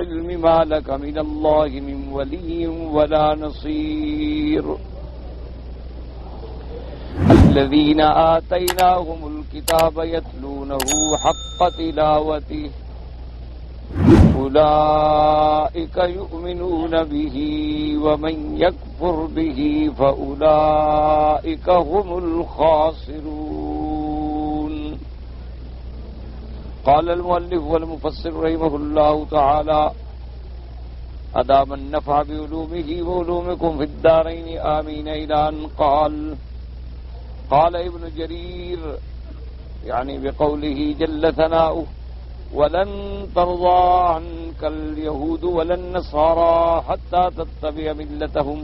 العلم ما لك من الله من ولي ولا نصير الذين آتيناهم الكتاب يتلونه حق تلاوته أولئك يؤمنون به ومن يكفر به فأولئك هم الخاسرون. قال المؤلف والمفسر رحمه الله تعالى أدام النفع بعلومه وعلومكم في الدارين آمين إلى أن قال ابن جرير يعني بقوله جل ثناؤه ولن ترضى عنك اليهود ولا النصارى حتى تتبع ملتهم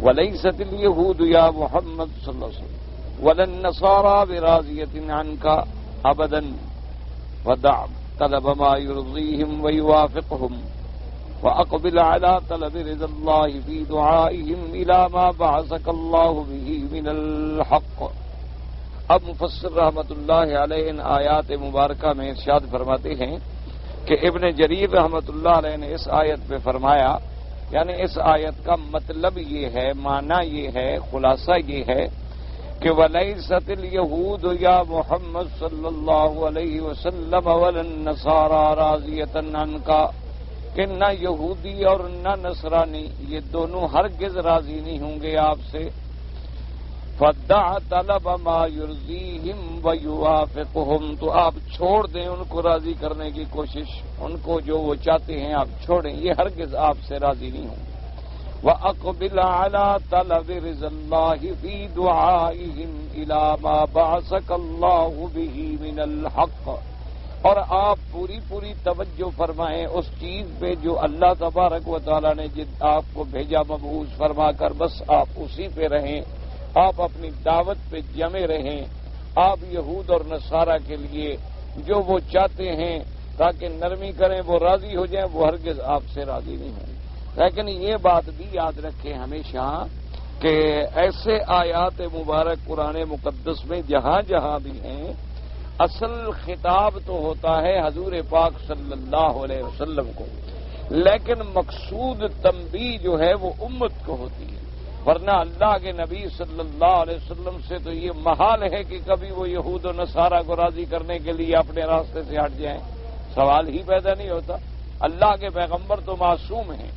وليست اليهود يا محمد صلى الله عليه وسلم ولا النصارى براضية عنك أبدا ودع طلب ما يرضيهم ويوافقهم وأقبل على طلب رضا الله في دعائهم إلى ما بعثك الله به من الحق. اب مفسر رحمت اللہ علیہ ان آیات مبارکہ میں ارشاد فرماتے ہیں کہ ابن جریر رحمت اللہ علیہ نے اس آیت پہ فرمایا، یعنی اس آیت کا مطلب یہ ہے، معنی یہ ہے، خلاصہ یہ ہے کہ وَلَيْسَتِ الْيَهُودُ يَا محمد صلی اللہ علیہ وسلم وَلَا النَّصَارَى رَاضِيَةً عَنْكَ، کہ نہ یہودی اور نہ نصرانی یہ دونوں ہرگز راضی نہیں ہوں گے آپ سے. فَدَّعَ طَلَبَ مَا يُرْضِيهِمْ وَيُوَافِقُهُمْ، تو آپ چھوڑ دیں ان کو راضی کرنے کی کوشش، ان کو جو وہ چاہتے ہیں آپ چھوڑیں، یہ ہرگز آپ سے راضی نہیں ہوں گے. وَأَقْبِلَ عَلَى طَلَبِ رِضَا اللَّهِ فِي دُعَائِهِمْ إِلَى مَا بَعَثَكَ اللَّهُ بِهِ مِنَ الْحَقِّ، اور آپ پوری توجہ فرمائیں اس چیز پہ جو اللہ تبارک و تعالیٰ نے آپ کو بھیجا مبعوث فرما کر، بس آپ اسی پہ رہیں، آپ اپنی دعوت پہ جمے رہیں. آپ یہود اور نصارہ کے لیے جو وہ چاہتے ہیں تاکہ نرمی کریں وہ راضی ہو جائیں، وہ ہرگز آپ سے راضی نہیں ہوں. لیکن یہ بات بھی یاد رکھیں ہمیشہ کہ ایسے آیات مبارک قرآن مقدس میں جہاں جہاں بھی ہیں، اصل خطاب تو ہوتا ہے حضور پاک صلی اللہ علیہ وسلم کو، لیکن مقصود تنبیہ جو ہے وہ امت کو ہوتی ہے. ورنہ اللہ کے نبی صلی اللہ علیہ وسلم سے تو یہ محال ہے کہ کبھی وہ یہود و نصارہ کو راضی کرنے کے لیے اپنے راستے سے ہٹ جائیں، سوال ہی پیدا نہیں ہوتا. اللہ کے پیغمبر تو معصوم ہیں،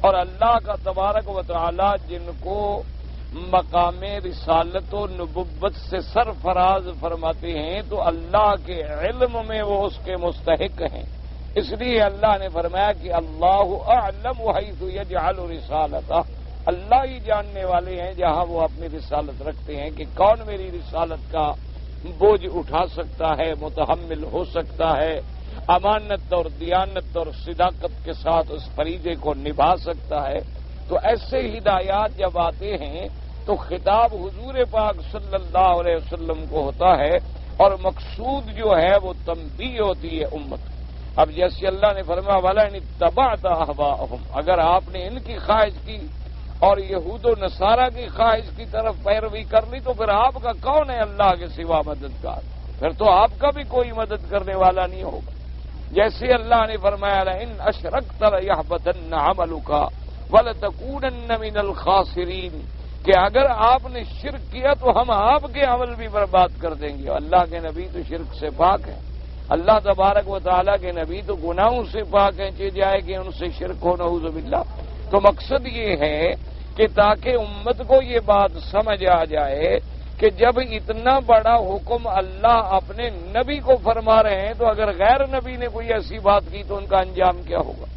اور اللہ کا تبارک و تعالی جن کو مقام رسالت و نبوت سے سرفراز فرماتے ہیں تو اللہ کے علم میں وہ اس کے مستحق ہیں. اس لیے اللہ نے فرمایا کہ اللہ اعلم حیث یجعل رسالتہ، اللہ ہی جاننے والے ہیں جہاں وہ اپنی رسالت رکھتے ہیں کہ کون میری رسالت کا بوجھ اٹھا سکتا ہے، متحمل ہو سکتا ہے، امانت اور دیانت اور صداقت کے ساتھ اس فریضے کو نبھا سکتا ہے. تو ایسے ہدایات جب آتے ہیں تو خطاب حضور پاک صلی اللہ علیہ وسلم کو ہوتا ہے، اور مقصود جو ہے وہ تنبیہ ہوتی ہے امت. اب جیسے اللہ نے فرمایا وَلَئِنِ اتَّبَعْتَ أَهْوَاءَهُمْ، اگر آپ نے ان کی خواہش کی اور یہود و نصارہ کی خواہش کی طرف پیروی کر لی تو پھر آپ کا کون ہے اللہ کے سوا مددگار؟ پھر تو آپ کا بھی کوئی مدد کرنے والا نہیں ہوگا. جیسے اللہ نے فرمایا لَئِنْ أَشْرَكْتَ لَيَحْبَطَنَّ عَمَلُكَ وَلَتَكُونَنَّ مِنَ الْخَاسِرِينَ، کہ اگر آپ نے شرک کیا تو ہم آپ کے عمل بھی برباد کر دیں گے. اللہ کے نبی تو شرک سے پاک ہیں، اللہ تبارک و تعالیٰ کے نبی تو گناہوں سے پاک ہیں، چاہے جائے کہ ان سے شرک ہو نعوذ باللہ. تو مقصد یہ ہے کہ تاکہ امت کو یہ بات سمجھ آ جائے کہ جب اتنا بڑا حکم اللہ اپنے نبی کو فرما رہے ہیں تو اگر غیر نبی نے کوئی ایسی بات کی تو ان کا انجام کیا ہوگا.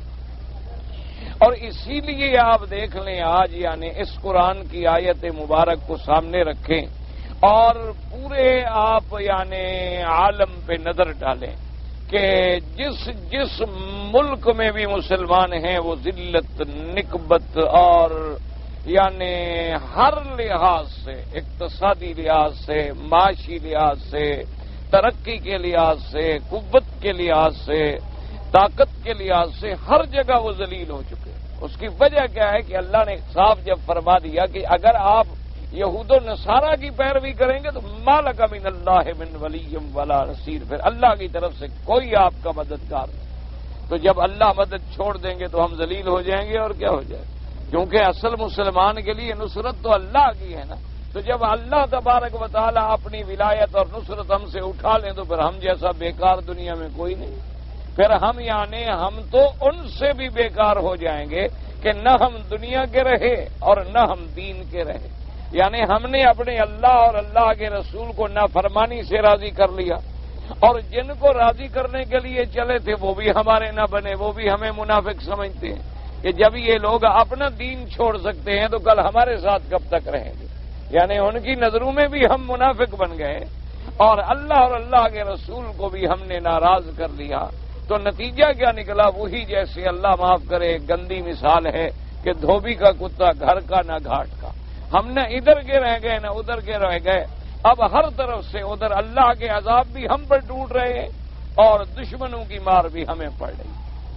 اور اسی لیے آپ دیکھ لیں آج یعنی اس قرآن کی آیت مبارک کو سامنے رکھیں اور پورے آپ یعنی عالم پہ نظر ڈالیں کہ جس ملک میں بھی مسلمان ہیں وہ ذلت، نکبت اور یعنی ہر لحاظ سے، اقتصادی لحاظ سے، معاشی لحاظ سے، ترقی کے لحاظ سے، قوت کے لحاظ سے، طاقت کے لحاظ سے ہر جگہ وہ ذلیل ہو چکے. اس کی وجہ کیا ہے کہ اللہ نے صاف جب فرما دیا کہ اگر آپ یہود و نصارہ کی پیروی کریں گے تو ما لک من اللہ من ولی ولا نصیر، پھر اللہ کی طرف سے کوئی آپ کا مددگار نہیں. تو جب اللہ مدد چھوڑ دیں گے تو ہم ذلیل ہو جائیں گے اور کیا ہو جائے، کیونکہ اصل مسلمان کے لیے نصرت تو اللہ کی ہے نا۔ تو جب اللہ تبارک و تعالیٰ اپنی ولایت اور نصرت ہم سے اٹھا لیں تو پھر ہم جیسا بیکار دنیا میں کوئی نہیں، پھر ہم یعنی ہم تو ان سے بھی بیکار ہو جائیں گے کہ نہ ہم دنیا کے رہے اور نہ ہم دین کے رہے، یعنی ہم نے اپنے اللہ اور اللہ کے رسول کو نافرمانی سے راضی کر لیا، اور جن کو راضی کرنے کے لیے چلے تھے وہ بھی ہمارے نہ بنے، وہ بھی ہمیں منافق سمجھتے ہیں کہ جب یہ لوگ اپنا دین چھوڑ سکتے ہیں تو کل ہمارے ساتھ کب تک رہیں گے، یعنی ان کی نظروں میں بھی ہم منافق بن گئے اور اللہ کے رسول کو بھی ہم نے ناراض کر لیا۔ تو نتیجہ کیا نکلا؟ وہی جیسے اللہ معاف کرے گندی مثال ہے کہ دھوبی کا کتا گھر کا نہ گھاٹ کا، ہم نہ ادھر کے رہ گئے نہ ادھر کے رہ گئے، اب ہر طرف سے ادھر اللہ کے عذاب بھی ہم پر ٹوٹ رہے ہیں اور دشمنوں کی مار بھی ہمیں پڑ رہی۔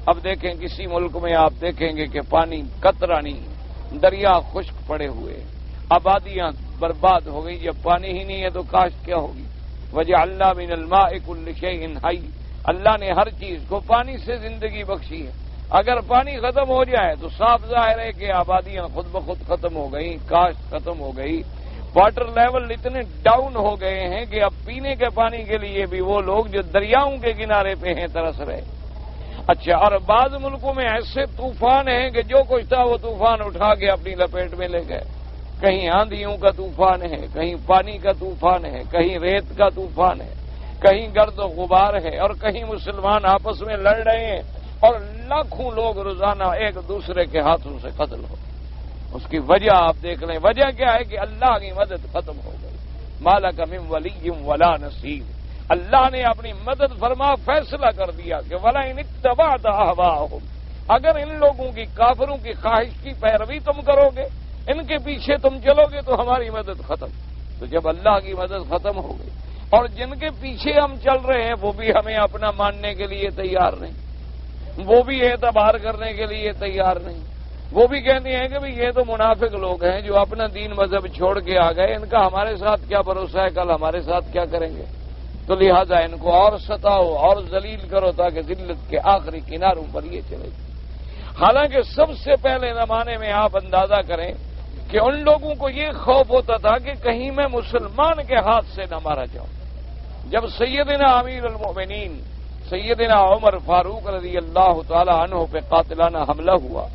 اب دیکھیں کسی ملک میں آپ دیکھیں گے کہ پانی قطرہ نہیں، دریا خشک پڑے ہوئے، آبادیاں برباد ہو گئی، جب پانی ہی نہیں ہے تو کاشت کیا ہوگی؟ وجعلنا من الماء كل شيء حي، اللہ نے ہر چیز کو پانی سے زندگی بخشی ہے۔ اگر پانی ختم ہو جائے تو صاف ظاہر ہے کہ آبادیاں خود بخود ختم ہو گئی، کاشت ختم ہو گئی، واٹر لیول اتنے ڈاؤن ہو گئے ہیں کہ اب پینے کے پانی کے لیے بھی وہ لوگ جو دریاؤں کے کنارے پہ ہیں ترس رہے۔ اچھا، اور بعض ملکوں میں ایسے طوفان ہیں کہ جو کچھ تھا وہ طوفان اٹھا کے اپنی لپیٹ میں لے گئے، کہیں آندھیوں کا طوفان ہے، کہیں پانی کا طوفان ہے، کہیں ریت کا طوفان ہے، کہیں گرد و غبار ہے، اور کہیں مسلمان آپس میں لڑ رہے ہیں اور لاکھوں لوگ روزانہ ایک دوسرے کے ہاتھوں سے قتل ہو۔ اس کی وجہ آپ دیکھ لیں، وجہ کیا ہے کہ اللہ کی مدد ختم ہو گئی۔ مالک من ولی ولا نصیر، اللہ نے اپنی مدد فرما فیصلہ کر دیا کہ وَلَئِنِ اتَّبَعْتَ أَهْوَاءَهُمْ، اگر ان لوگوں کی کافروں کی خواہش کی پیروی تم کرو گے، ان کے پیچھے تم چلو گے تو ہماری مدد ختم۔ تو جب اللہ کی مدد ختم ہو گئی اور جن کے پیچھے ہم چل رہے ہیں وہ بھی ہمیں اپنا ماننے کے لیے تیار نہیں، وہ بھی اعتبار کرنے کے لیے تیار نہیں، وہ بھی کہتے ہیں کہ یہ تو منافق لوگ ہیں جو اپنا دین مذہب چھوڑ کے آ گئے، ان کا ہمارے ساتھ کیا بھروسہ ہے، کل ہمارے ساتھ کیا کریں گے، تو لہذا ان کو اور ستاؤ اور ذلیل کرو تاکہ ذلت کے آخری کناروں پر یہ چلے۔ حالانکہ سب سے پہلے زمانے میں آپ اندازہ کریں کہ ان لوگوں کو یہ خوف ہوتا تھا کہ کہیں میں مسلمان کے ہاتھ سے نہ مارا جاؤں۔ جب سیدنا امیر المؤمنین سیدنا عمر فاروق رضی اللہ تعالی عنہ پہ قاتلانہ حملہ ہوا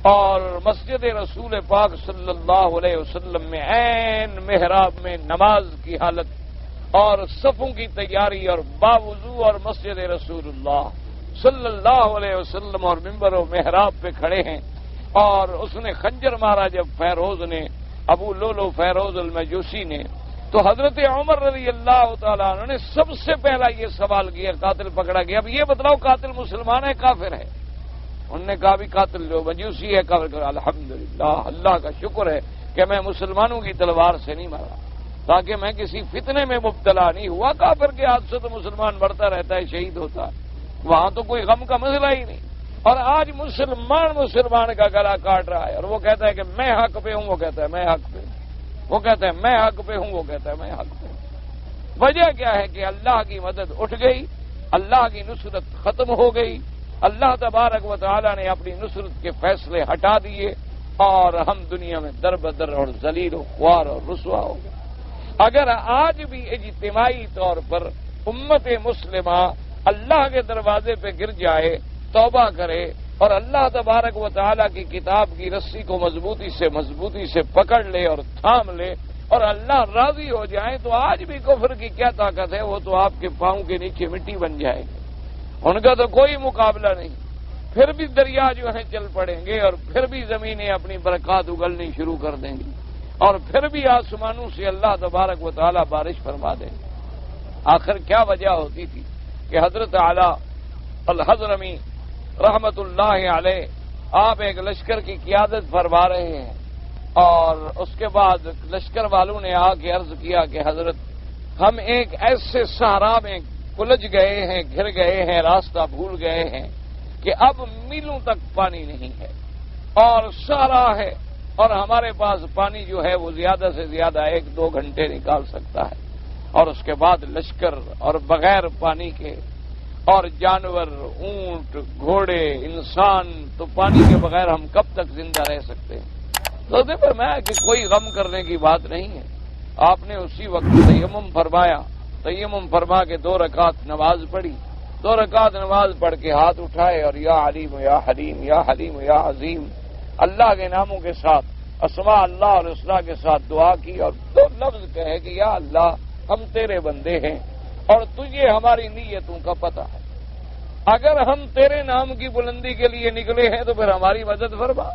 اور مسجد رسول پاک صلی اللہ علیہ وسلم میں عین محراب میں نماز کی حالت اور صفوں کی تیاری اور باوضو اور مسجد رسول اللہ صلی اللہ علیہ وسلم اور ممبر و محراب پہ کھڑے ہیں، اور اس نے خنجر مارا جب فیروز نے، ابو لولو فیروز المجوسی نے، تو حضرت عمر رضی اللہ تعالیٰ عنہ نے سب سے پہلا یہ سوال کیا، قاتل پکڑا گیا، اب یہ بتلاؤ قاتل مسلمان ہے کافر ہے؟ انہوں نے کہا بھی قاتل جو مجوسی ہے کافر کر۔ الحمدللہ، اللہ کا شکر ہے کہ میں مسلمانوں کی تلوار سے نہیں مرا، تاکہ میں کسی فتنے میں مبتلا نہیں ہوا۔ کافر کے ہاتھ سے تو مسلمان بڑھتا رہتا ہے، شہید ہوتا ہے، وہاں تو کوئی غم کا مسئلہ ہی نہیں۔ اور آج مسلمان کا گلا کاٹ رہا ہے اور وہ کہتا ہے کہ میں حق پہ ہوں، وہ کہتا ہے میں حق پہ ہوں، وہ کہتا ہے میں حق پہ ہوں، وہ کہتا ہے میں حق پہ ہوں۔ وجہ کیا ہے کہ اللہ کی مدد اٹھ گئی، اللہ کی نصرت ختم ہو گئی، اللہ تبارک و تعالی نے اپنی نصرت کے فیصلے ہٹا دیے اور ہم دنیا میں در بدر اور ذلیل و خوار اور رسوا ہو گئے۔ اگر آج بھی اجتماعی طور پر امت مسلمہ اللہ کے دروازے پہ گر جائے، توبہ کرے اور اللہ تبارک و تعالی کی کتاب کی رسی کو مضبوطی سے پکڑ لے اور تھام لے اور اللہ راضی ہو جائے، تو آج بھی کفر کی کیا طاقت ہے، وہ تو آپ کے پاؤں کے نیچے مٹی بن جائے گی، ان کا تو کوئی مقابلہ نہیں۔ پھر بھی دریا جو ہیں چل پڑیں گے اور پھر بھی زمینیں اپنی برکات اگلنی شروع کر دیں گی اور پھر بھی آسمانوں سے اللہ تبارک و تعالی بارش فرما دیں گے۔ آخر کیا وجہ ہوتی تھی کہ حضرت اعلیٰ الحضرمی رحمت اللہ علیہ آپ ایک لشکر کی قیادت فرما رہے ہیں اور اس کے بعد لشکر والوں نے آ کے عرض کیا کہ حضرت ہم ایک ایسے صحرا میں الجھ گئے ہیں، گھر گئے ہیں، راستہ بھول گئے ہیں کہ اب میلوں تک پانی نہیں ہے اور صحرا ہے اور ہمارے پاس پانی جو ہے وہ زیادہ سے زیادہ 1-2 گھنٹے نکال سکتا ہے، اور اس کے بعد لشکر اور بغیر پانی کے اور جانور، اونٹ، گھوڑے، انسان، تو پانی کے بغیر ہم کب تک زندہ رہ سکتے ہیں؟ تو فرمایا کہ کوئی غم کرنے کی بات نہیں ہے. آپ نے اسی وقت تیمم فرمایا، تیمم فرما کے 2 رکعت نماز پڑھی. 2 رکعت نماز پڑھ کے ہاتھ اٹھائے اور یا علیم یا حلیم یا حلیم یا عظیم اللہ کے ناموں کے ساتھ، اسماء اللہ اور الحسنی کے ساتھ دعا کی، اور 2 لفظ کہے کہ یا اللہ ہم تیرے بندے ہیں اور تجھے ہماری نیتوں کا پتہ ہے. اگر ہم تیرے نام کی بلندی کے لیے نکلے ہیں تو پھر ہماری مدد فرما،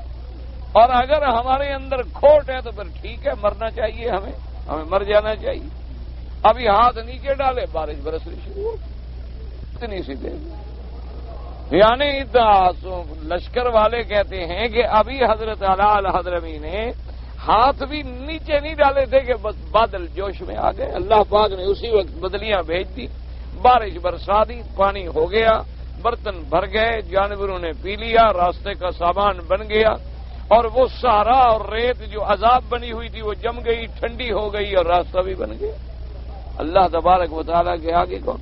اور اگر ہمارے اندر کھوٹ ہے تو پھر ٹھیک ہے، مرنا چاہیے، ہمیں مر جانا چاہیے. ابھی ہاتھ نیچے ڈالے، بارش برسنی شروع ہو، اتنی سی دیر. یعنی لشکر والے کہتے ہیں کہ ابھی حضرت اعلیٰ الحضرمی نے ہاتھ بھی نیچے نہیں ڈالے تھے کہ بس بادل جوش میں آ گئے. اللہ پاک نے اسی وقت بدلیاں بھیج دی، بارش برسا دی، پانی ہو گیا، برتن بھر گئے، جانوروں نے پی لیا، راستے کا سامان بن گیا، اور وہ سہارا اور ریت جو عذاب بنی ہوئی تھی وہ جم گئی، ٹھنڈی ہو گئی، اور راستہ بھی بن گیا. اللہ تبارک و تعالیٰ کے آگے کون؟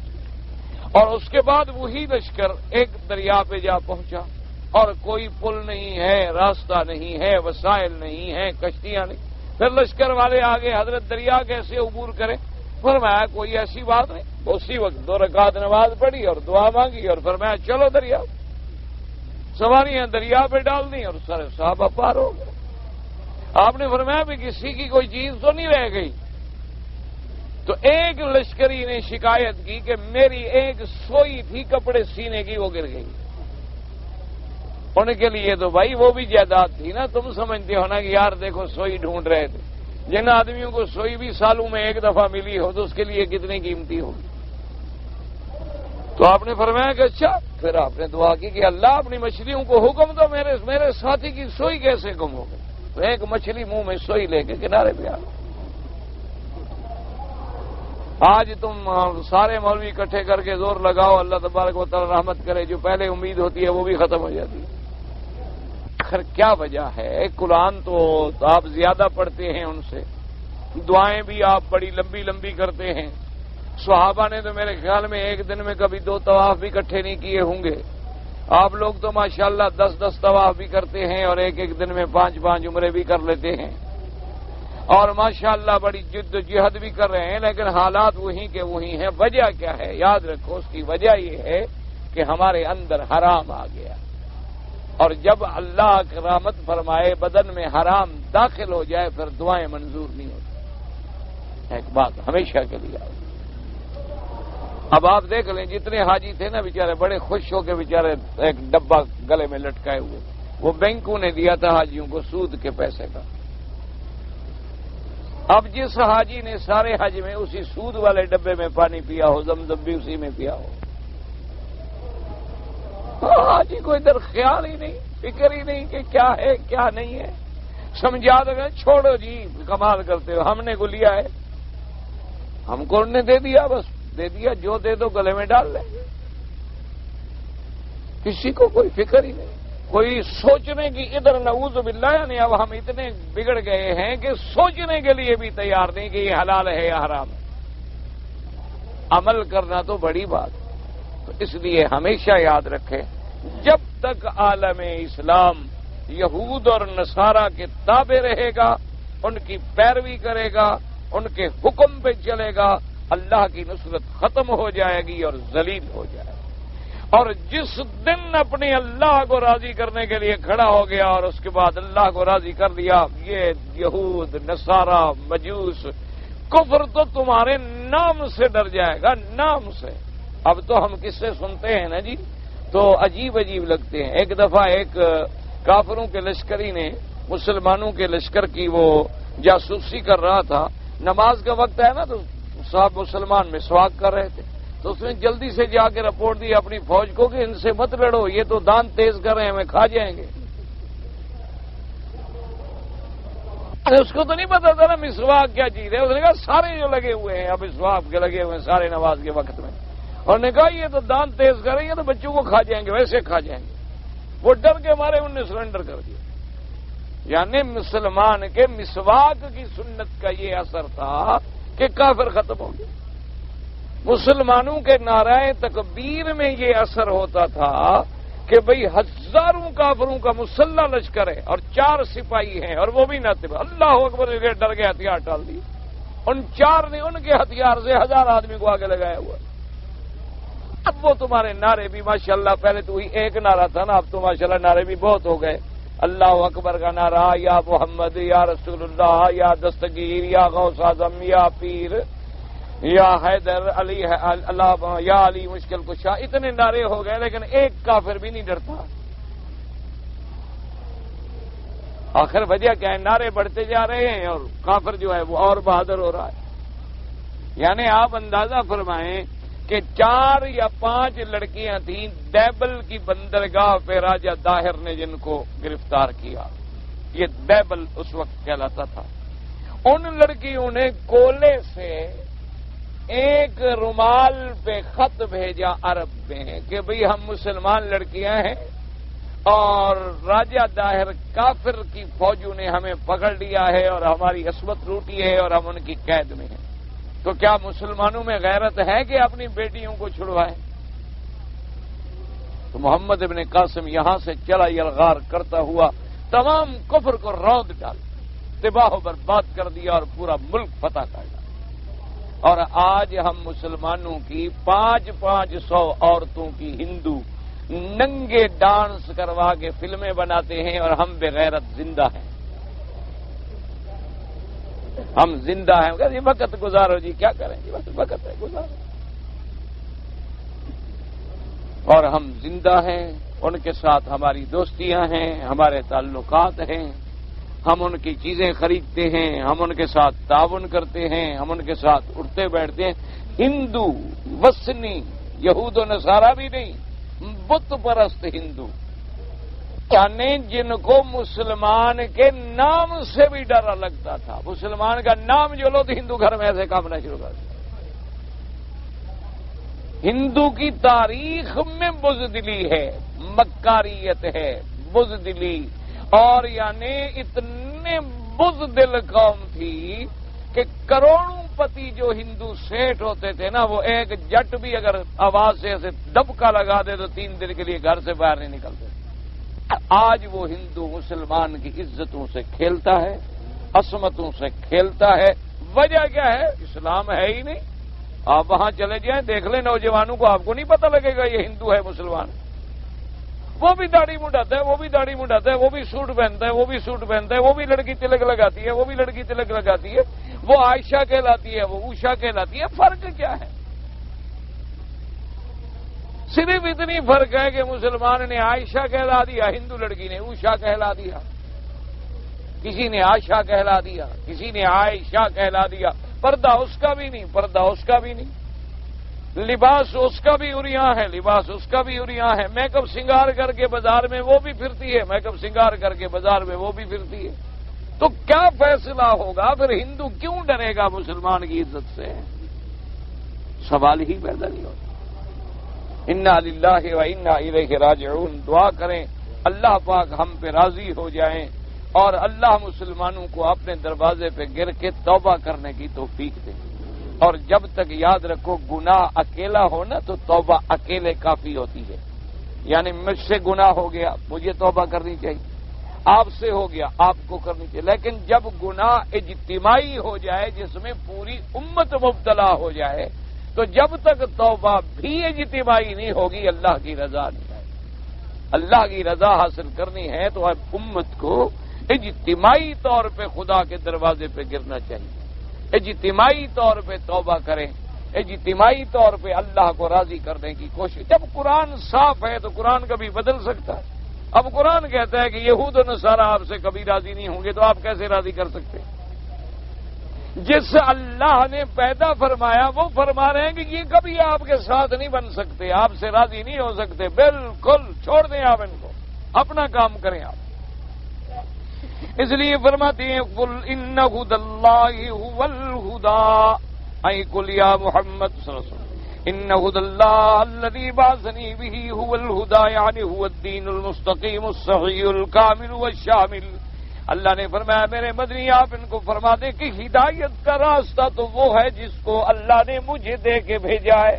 اور اس کے بعد وہی لشکر ایک دریا پہ جا پہنچا، اور کوئی پل نہیں ہے، راستہ نہیں ہے، وسائل نہیں ہے، کشتیاں نہیں. پھر لشکر والے آگے، حضرت دریا کیسے عبور کرے؟ فرمایا کوئی ایسی بات نہیں. اسی وقت 2 رکعت نماز پڑھی اور دعا مانگی، اور فرمایا چلو دریا. سواریاں دریا پہ ڈال دیں اور سارے صحابہ پار ہو گئے. آپ نے فرمایا بھی کسی کی کوئی چیز تو نہیں رہ گئی. تو ایک لشکری نے شکایت کی کہ میری ایک سوئی تھی کپڑے سینے کی، وہ گر گئی. ان کے لیے تو بھائی وہ بھی جائیداد تھی نا. تم سمجھتے ہو نا کہ یار دیکھو سوئی ڈھونڈ رہے تھے. جن آدمیوں کو سوئی بھی سالوں میں 1 دفعہ ملی ہو تو اس کے لیے کتنی قیمتی ہوگی. تو آپ نے فرمایا کہ اچھا. پھر آپ نے دعا کی کہ اللہ اپنی مچھلیوں کو حکم دو، میرے ساتھی کی سوئی کیسے گم ہو گئی. تو ایک مچھلی منہ میں سوئی لے کے کنارے پہ آ گئی. آج تم سارے مولوی اکٹھے کر کے زور لگاؤ، اللہ تبارک و تعالی رحمت کرے، جو پہلے امید ہوتی ہے وہ بھی ختم ہو جاتی ہے. آخر کیا وجہ ہے؟ قرآن تو آپ زیادہ پڑھتے ہیں ان سے، دعائیں بھی آپ بڑی لمبی لمبی کرتے ہیں. صحابہ نے تو میرے خیال میں ایک دن میں کبھی 2 طواف بھی اکٹھے نہیں کیے ہوں گے. آپ لوگ تو ماشاءاللہ 10 طواف بھی کرتے ہیں اور ایک دن میں 5 عمرے بھی کر لیتے ہیں، اور ماشاءاللہ بڑی جد و جہد بھی کر رہے ہیں. لیکن حالات وہیں کے وہیں ہیں. وجہ کیا ہے؟ یاد رکھو، اس کی وجہ یہ ہے کہ ہمارے اندر حرام آ گیا. اور جب اللہ کرامت فرمائے بدن میں حرام داخل ہو جائے پھر دعائیں منظور نہیں ہوتی. ایک بات ہمیشہ کے لیے. اب آپ دیکھ لیں جتنے حاجی تھے نا بیچارے بڑے خوش ہو کے بیچارے ایک ڈبہ گلے میں لٹکائے ہوئے، وہ بینکوں نے دیا تھا حاجیوں کو سود کے پیسے کا. اب جس حاجی نے سارے حج میں اسی سود والے ڈبے میں پانی پیا ہو، زمزم بھی اسی میں پیا ہو، حاجی کو ادھر خیال ہی نہیں، فکر ہی نہیں کہ کیا ہے کیا نہیں ہے. سمجھا دو چھوڑو جی، کمال کرتے ہو، ہم نے کو لیا ہے، ہم کو نے دے دیا، بس دے دیا، جو دے دو گلے میں ڈال لیں گے. کسی کو کوئی فکر ہی نہیں، کوئی سوچنے کی ادھر نعوذ باللہ. یعنی اب ہم اتنے بگڑ گئے ہیں کہ سوچنے کے لیے بھی تیار نہیں کہ یہ حلال ہے یا حرام ہے. عمل کرنا تو بڑی بات. تو اس لیے ہمیشہ یاد رکھیں، جب تک عالم اسلام یہود اور نصارہ کے تابع رہے گا، ان کی پیروی کرے گا، ان کے حکم پہ چلے گا، اللہ کی نصرت ختم ہو جائے گی اور ذلیل ہو جائے گی. اور جس دن اپنے اللہ کو راضی کرنے کے لیے کھڑا ہو گیا اور اس کے بعد اللہ کو راضی کر دیا، یہ یہود، نصارہ، مجوس، کفر تو تمہارے نام سے ڈر جائے گا، نام سے. اب تو ہم کس سے سنتے ہیں نا جی، تو عجیب عجیب لگتے ہیں. ایک دفعہ ایک کافروں کے لشکری نے مسلمانوں کے لشکر کی وہ جاسوسی کر رہا تھا. نماز کا وقت ہے نا، تو صاحب مسلمان مسواک کر رہے تھے، تو اس نے جلدی سے جا کے رپورٹ دی اپنی فوج کو کہ ان سے مت لڑو، یہ تو دانت تیز کر رہے ہیں، ہمیں کھا جائیں گے. اس کو تو نہیں پتا تھا نا مسواک کیا چیز ہے. اس نے کہا سارے جو لگے ہوئے ہیں اب مسواک کے لگے ہوئے ہیں سارے نماز کے وقت میں، اور نے کہا یہ تو دانت تیز کر رہے ہیں تو بچوں کو کھا جائیں گے، ویسے کھا جائیں گے. وہ ڈر کے مارے انہوں نے سرنڈر کر دیا. یعنی مسلمان کے مسواک کی سنت کا یہ اثر تھا کہ کافر ختم ہو گیا. مسلمانوں کے نعرہ تکبیر میں یہ اثر ہوتا تھا کہ بھئی ہزاروں کافروں کا مسلح لشکر ہے اور 4 سپاہی ہیں اور وہ بھی نہ تھے، اللہ اکبر، ڈر کے ہتھیار ڈال دیے۔ ان 4 نے ان کے ہتھیار سے 1000 آدمی کو آگے لگایا ہوا۔ اب وہ تمہارے نعرے بھی ماشاءاللہ، پہلے تو ایک نعرہ تھا نا، اب تو ماشاءاللہ نعرے بھی بہت ہو گئے۔ اللہ اکبر کا نعرہ، یا محمد، یا رسول اللہ، یا دستگیر، یا غوث اعظم، یا پیر، یا حیدر علی، اللہ، یا علی مشکل کشا، اتنے نعرے ہو گئے، لیکن ایک کافر بھی نہیں ڈرتا۔ آخر وجہ کیا ہے؟ نعرے بڑھتے جا رہے ہیں اور کافر جو ہے وہ اور بہادر ہو رہا ہے۔ یعنی آپ اندازہ فرمائیں کہ 4 یا 5 لڑکیاں تھیں دیبل کی بندرگاہ پہ راجہ داہر نے جن کو گرفتار کیا، یہ دیبل اس وقت کہلاتا تھا۔ ان لڑکیوں نے کولے سے ایک رومال پہ خط بھیجا عرب میں کہ بھئی ہم مسلمان لڑکیاں ہیں اور راجہ داہر کافر کی فوجوں نے ہمیں پکڑ لیا ہے اور ہماری عصمت لوٹی ہے اور ہم ان کی قید میں ہیں، تو کیا مسلمانوں میں غیرت ہے کہ اپنی بیٹیوں کو چھڑوائیں؟ تو محمد ابن قاسم یہاں سے چلا یلغار کرتا ہوا تمام کفر کو روند ڈال، تباہ و برباد کر دیا اور پورا ملک فتح کر ڈالا۔ اور آج ہم مسلمانوں کی 500 عورتوں کی ہندو ننگے ڈانس کروا کے فلمیں بناتے ہیں اور ہم بغیرت زندہ ہیں۔ ہم زندہ ہیں، کہ وقت گزارو جی، کیا کریں جی، بس وقت ہے، گزارو۔ اور ہم زندہ ہیں، ان کے ساتھ ہماری دوستیاں ہیں، ہمارے تعلقات ہیں، ہم ان کی چیزیں خریدتے ہیں، ہم ان کے ساتھ تعاون کرتے ہیں، ہم ان کے ساتھ اٹھتے بیٹھتے ہیں۔ ہندو وثنی، یہود و نصارہ بھی نہیں، بت پرست ہندو، یعنی جن کو مسلمان کے نام سے بھی ڈر لگتا تھا، مسلمان کا نام جو لو تو ہندو گھر میں ایسے کام نہ شروع کر دیا۔ ہندو کی تاریخ میں بزدلی ہے، مکاریت ہے، بزدلی، اور یعنی اتنے بزدل قوم تھی کہ کروڑوں پتی جو ہندو سیٹ ہوتے تھے نا، وہ ایک جٹ بھی اگر آواز سے ایسے دبکا لگا دے تو 3 دن کے لیے گھر سے باہر نہیں نکلتے۔ آج وہ ہندو مسلمان کی عزتوں سے کھیلتا ہے، عصمتوں سے کھیلتا ہے۔ وجہ کیا ہے؟ اسلام ہے ہی نہیں۔ آپ وہاں چلے جائیں، دیکھ لیں نوجوانوں کو، آپ کو نہیں پتہ لگے گا یہ ہندو ہے مسلمان۔ وہ بھی داڑھی منڈاتا ہے، وہ بھی داڑھی منڈاتا ہے، وہ بھی سوٹ پہنتا ہے، وہ بھی سوٹ پہنتا ہے، وہ بھی لڑکی تلک لگاتی ہے، وہ بھی لڑکی تلک لگاتی ہے، وہ عائشہ کہلاتی ہے، وہ اوشا کہلاتی ہے۔ فرق کیا ہے؟ صرف اتنی فرق ہے کہ مسلمان نے عائشہ کہلا دیا، ہندو لڑکی نے اوشا کہلا دیا، کسی نے عائشہ کہلا دیا، کسی نے عائشہ کہلا دیا۔ پردہ اس کا بھی نہیں، پردہ اس کا بھی نہیں، لباس اس کا بھی عریاں ہے، لباس اس کا بھی عریاں ہے۔ میک اپ سنگار کر کے بازار میں وہ بھی پھرتی ہے، میک اپ سنگار کر کے بازار میں وہ بھی پھرتی ہے۔ تو کیا فیصلہ ہوگا پھر؟ ہندو کیوں ڈرے گا مسلمان کی عزت سے؟ سوال ہی پیدا نہیں ہوتا۔ انا للہ و انا الیہ راجعون۔ دعا کریں اللہ پاک ہم پہ راضی ہو جائیں اور اللہ مسلمانوں کو اپنے دروازے پہ گر کے توبہ کرنے کی توفیق دے۔ اور جب تک یاد رکھو گناہ اکیلا ہو نا تو توبہ اکیلے کافی ہوتی ہے۔ یعنی مجھ سے گناہ ہو گیا، مجھے توبہ کرنی چاہیے، آپ سے ہو گیا، آپ کو کرنی چاہیے۔ لیکن جب گناہ اجتماعی ہو جائے جس میں پوری امت مبتلا ہو جائے تو جب تک توبہ بھی اجتماعی نہیں ہوگی اللہ کی رضا نہیں ہے۔ اللہ کی رضا حاصل کرنی ہے تو اب امت کو اجتماعی طور پہ خدا کے دروازے پہ گرنا چاہیے، اجتماعی طور پہ توبہ کریں، اجتماعی طور پہ اللہ کو راضی کرنے کی کوشش۔ جب قرآن صاف ہے تو قرآن کبھی بدل سکتا ہے۔ اب قرآن کہتا ہے کہ یہود و نصارہ آپ سے کبھی راضی نہیں ہوں گے، تو آپ کیسے راضی کر سکتے ہیں؟ جس اللہ نے پیدا فرمایا وہ فرما رہے ہیں کہ یہ کبھی آپ کے ساتھ نہیں بن سکتے، آپ سے راضی نہیں ہو سکتے، بالکل چھوڑ دیں آپ ان کو، اپنا کام کریں آپ۔ اس لیے فرماتے ہیں قل ان ھدی اللہ ھو الھدی، اے قل یا محمد صلی اللہ علیہ وسلم ان ھدی اللہ الذی بعثنی بہ ھو الھدی، یعنی ھو الدین المستقیم الصحیح الکامل والشامل اللہ نے فرمایا میرے مدنی آپ ان کو فرما دیں کہ ہدایت کا راستہ تو وہ ہے جس کو اللہ نے مجھے دے کے بھیجا ہے،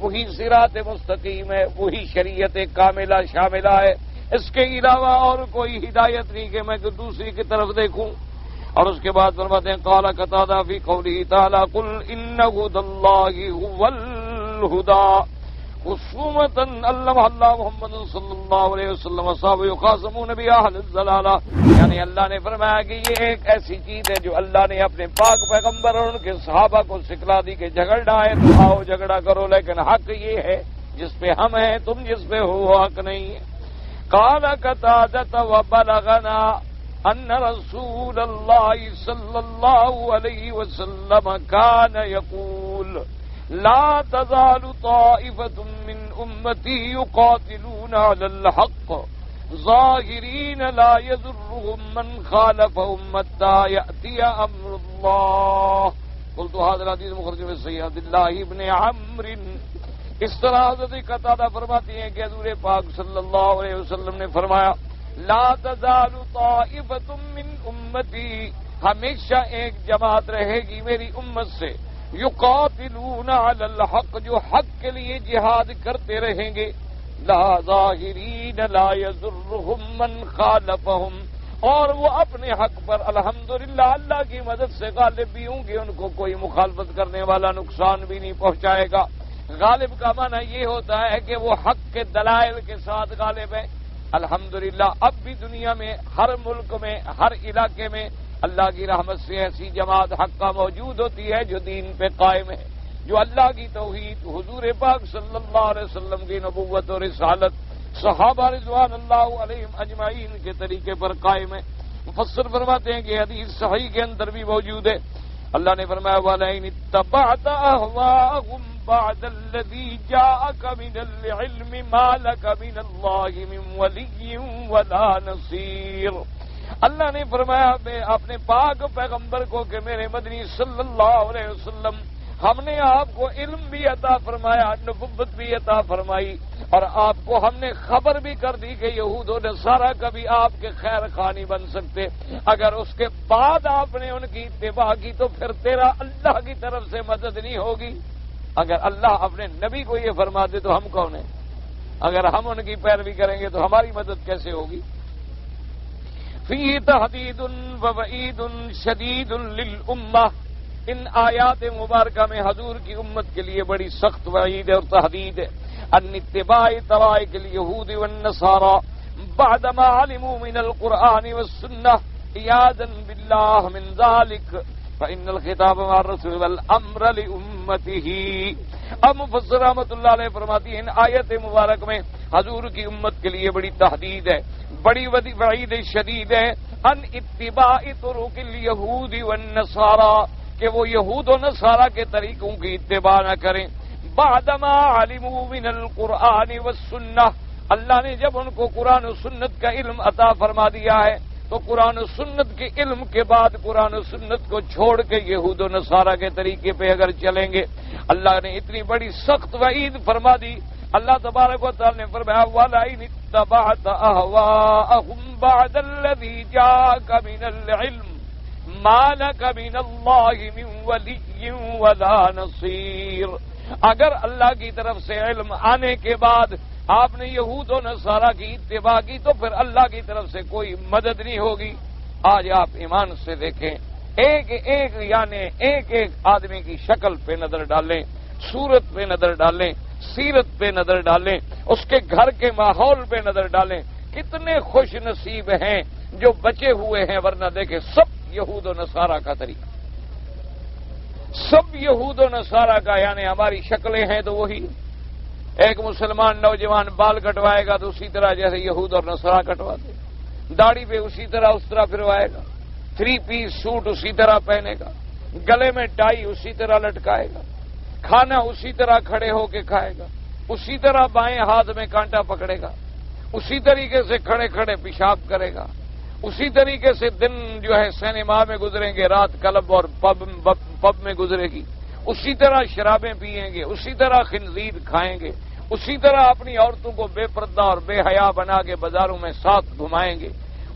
وہی صراط مستقیم ہے، وہی شریعت کاملہ شاملہ ہے، اس کے علاوہ اور کوئی ہدایت نہیں کہ میں دوسری کی طرف دیکھوں۔ اور اس کے بعد فرماتے ہیں قال قتادہ فی قوله تعالی قل ان ھدى اللہ هو الہدى خصومة علم اللہ محمد صلی اللہ علیہ وسلم اصحابہ یخاصمون باہل الضلالہ، یعنی اللہ نے فرمایا کہ یہ ایک ایسی چیز ہے جو اللہ نے اپنے پاک پیغمبر اور ان کے صحابہ کو سکھلا دی کہ جھگڑنا ہے تو آؤ جھگڑا کرو، لیکن حق یہ ہے جس پہ ہم ہیں، تم جس پہ ہو حق نہیں ہے۔ قال قتادہ وبلغنا ان رسول اللہ صلی اللہ علیہ وسلم كان يقول لا تزال طائفة من امتی يقاتلون على الحق ظاہرین لا يضرهم من خالفهم حتى يأتي امر اللہ۔ قلت هذا الحديث مخرج من صحيح عبد الله بن عمرو۔ اس طرح حضرت قتادہ فرماتی ہیں کہ حضور پاک صلی اللہ علیہ وسلم نے فرمایا لا تزال طائفة من امتی، ہمیشہ ایک جماعت رہے گی میری امت سے، یقاتلون علی الحق، جو حق کے لیے جہاد کرتے رہیں گے، لا ظاہرین لا یضرهم من خالفهم، اور وہ اپنے حق پر الحمدللہ اللہ کی مدد سے غالب بھی ہوں گے، ان کو کوئی مخالفت کرنے والا نقصان بھی نہیں پہنچائے گا۔ غالب کا معنی یہ ہوتا ہے کہ وہ حق کے دلائل کے ساتھ غالب ہے۔ الحمدللہ اب بھی دنیا میں ہر ملک میں ہر علاقے میں اللہ کی رحمت سے ایسی جماعت حق کا موجود ہوتی ہے جو دین پہ قائم ہے، جو اللہ کی توحید، حضور پاک صلی اللہ علیہ وسلم کی نبوت اور رسالت، صحابہ رضوان اللہ علیہم اجمعین کے طریقے پر قائم ہے۔ مفسر فرماتے ہیں کہ حدیث صحیح کے اندر بھی موجود ہے، اللہ نے فرمایا وَلَئِنِ اتَّبَعْتَ أَهْوَاءَهُمْ بَعْدَ الَّذِي جَاءَكَ مِنَ الْعِلْمِ مَا لَكَ مِنَ اللَّهِ مِنْ وَلِيٍّ وَلَا نَصِيرٍ۔ اللہ نے فرمایا میں اپنے پاک پیغمبر کو کہ میرے مدنی صلی اللہ علیہ وسلم ہم نے آپ کو علم بھی عطا فرمایا، نبوت بھی عطا فرمائی، اور آپ کو ہم نے خبر بھی کر دی کہ یہود و نصارہ کبھی آپ کے خیر خواہ نہیں بن سکتے۔ اگر اس کے بعد آپ نے ان کی اتباع کی تو پھر تیرا اللہ کی طرف سے مدد نہیں ہوگی۔ اگر اللہ اپنے نبی کو یہ فرما دے تو ہم کون ہیں؟ اگر ہم ان کی پیروی کریں گے تو ہماری مدد کیسے ہوگی؟ فیہ تحدید ووعید شدید للامہ، ان آیات مبارکہ میں حضور کی امت کے لیے بڑی سخت وعید اور تحدید ہے۔ ان اتباع طرائق الیہود والنصارى بعدما علموا من القرآن والسنہ عیاذا باللہ من ذلك فإن الخطاب مع الرسول والامر لامته۔ اب مفسر رحمۃ اللہ علیہ فرماتی ہیں ان آیت مبارک میں حضور کی امت کے لیے بڑی تحدید ہے، بڑی وعید شدید ہے، ان اتباع طرق الیہود والنصارى، کہ وہ یہود و نصارہ کے طریقوں کی اتباع نہ کریں۔ بعدما علموا من القرآن والسنہ، اللہ نے جب ان کو قرآن و سنت کا علم عطا فرما دیا ہے تو قرآن و سنت کے علم کے بعد قرآن و سنت کو چھوڑ کے یہود و نصارہ کے طریقے پہ اگر چلیں گے، اللہ نے اتنی بڑی سخت وعید فرما دی۔ اللہ تبارک و تعالی نے فرمایا وَلَئِنِ اتَّبَعْتَ أَهْوَاءَهُمْ بَعْدَ الَّذِي جَاءَكَ مِنَ الْعِلْمِ مَا لَكَ مِنَ اللَّهِ مِنْ وَلِيٍّ وَلَا نَصِيرٍ۔ اگر اللہ کی طرف سے علم آنے کے بعد آپ نے یہود و نصارہ کی اتباع کی تو پھر اللہ کی طرف سے کوئی مدد نہیں ہوگی۔ آج آپ ایمان سے دیکھیں، ایک ایک آدمی کی شکل پہ نظر ڈالیں، صورت پہ نظر ڈالیں، سیرت پہ نظر ڈالیں، اس کے گھر کے ماحول پہ نظر ڈالیں، کتنے خوش نصیب ہیں جو بچے ہوئے ہیں، ورنہ دیکھیں سب یہود و نصارہ کا طریقہ، سب یہود و نصارہ کا، یعنی ہماری شکلیں ہیں تو وہی۔ ایک مسلمان نوجوان بال کٹوائے گا تو اسی طرح جیسے یہود اور نصارہ کٹواتے، داڑھی پہ اسی طرح اس طرح پھروائے گا، 3 پیس سوٹ اسی طرح پہنے گا، گلے میں ٹائی اسی طرح لٹکائے گا، کھانا اسی طرح کھڑے ہو کے کھائے گا، اسی طرح بائیں ہاتھ میں کانٹا پکڑے گا، اسی طریقے سے کھڑے کھڑے پیشاب کرے گا، اسی طریقے سے دن جو ہے سینما میں گزریں گے، رات کلب اور پب میں گزرے گی، اسی طرح شرابیں پئیں گے، اسی طرح خنزیر کھائیں گے، اسی طرح اپنی عورتوں کو بے پردہ اور بے حیا بنا کے بازاروں میں ساتھ گھمائیں گے،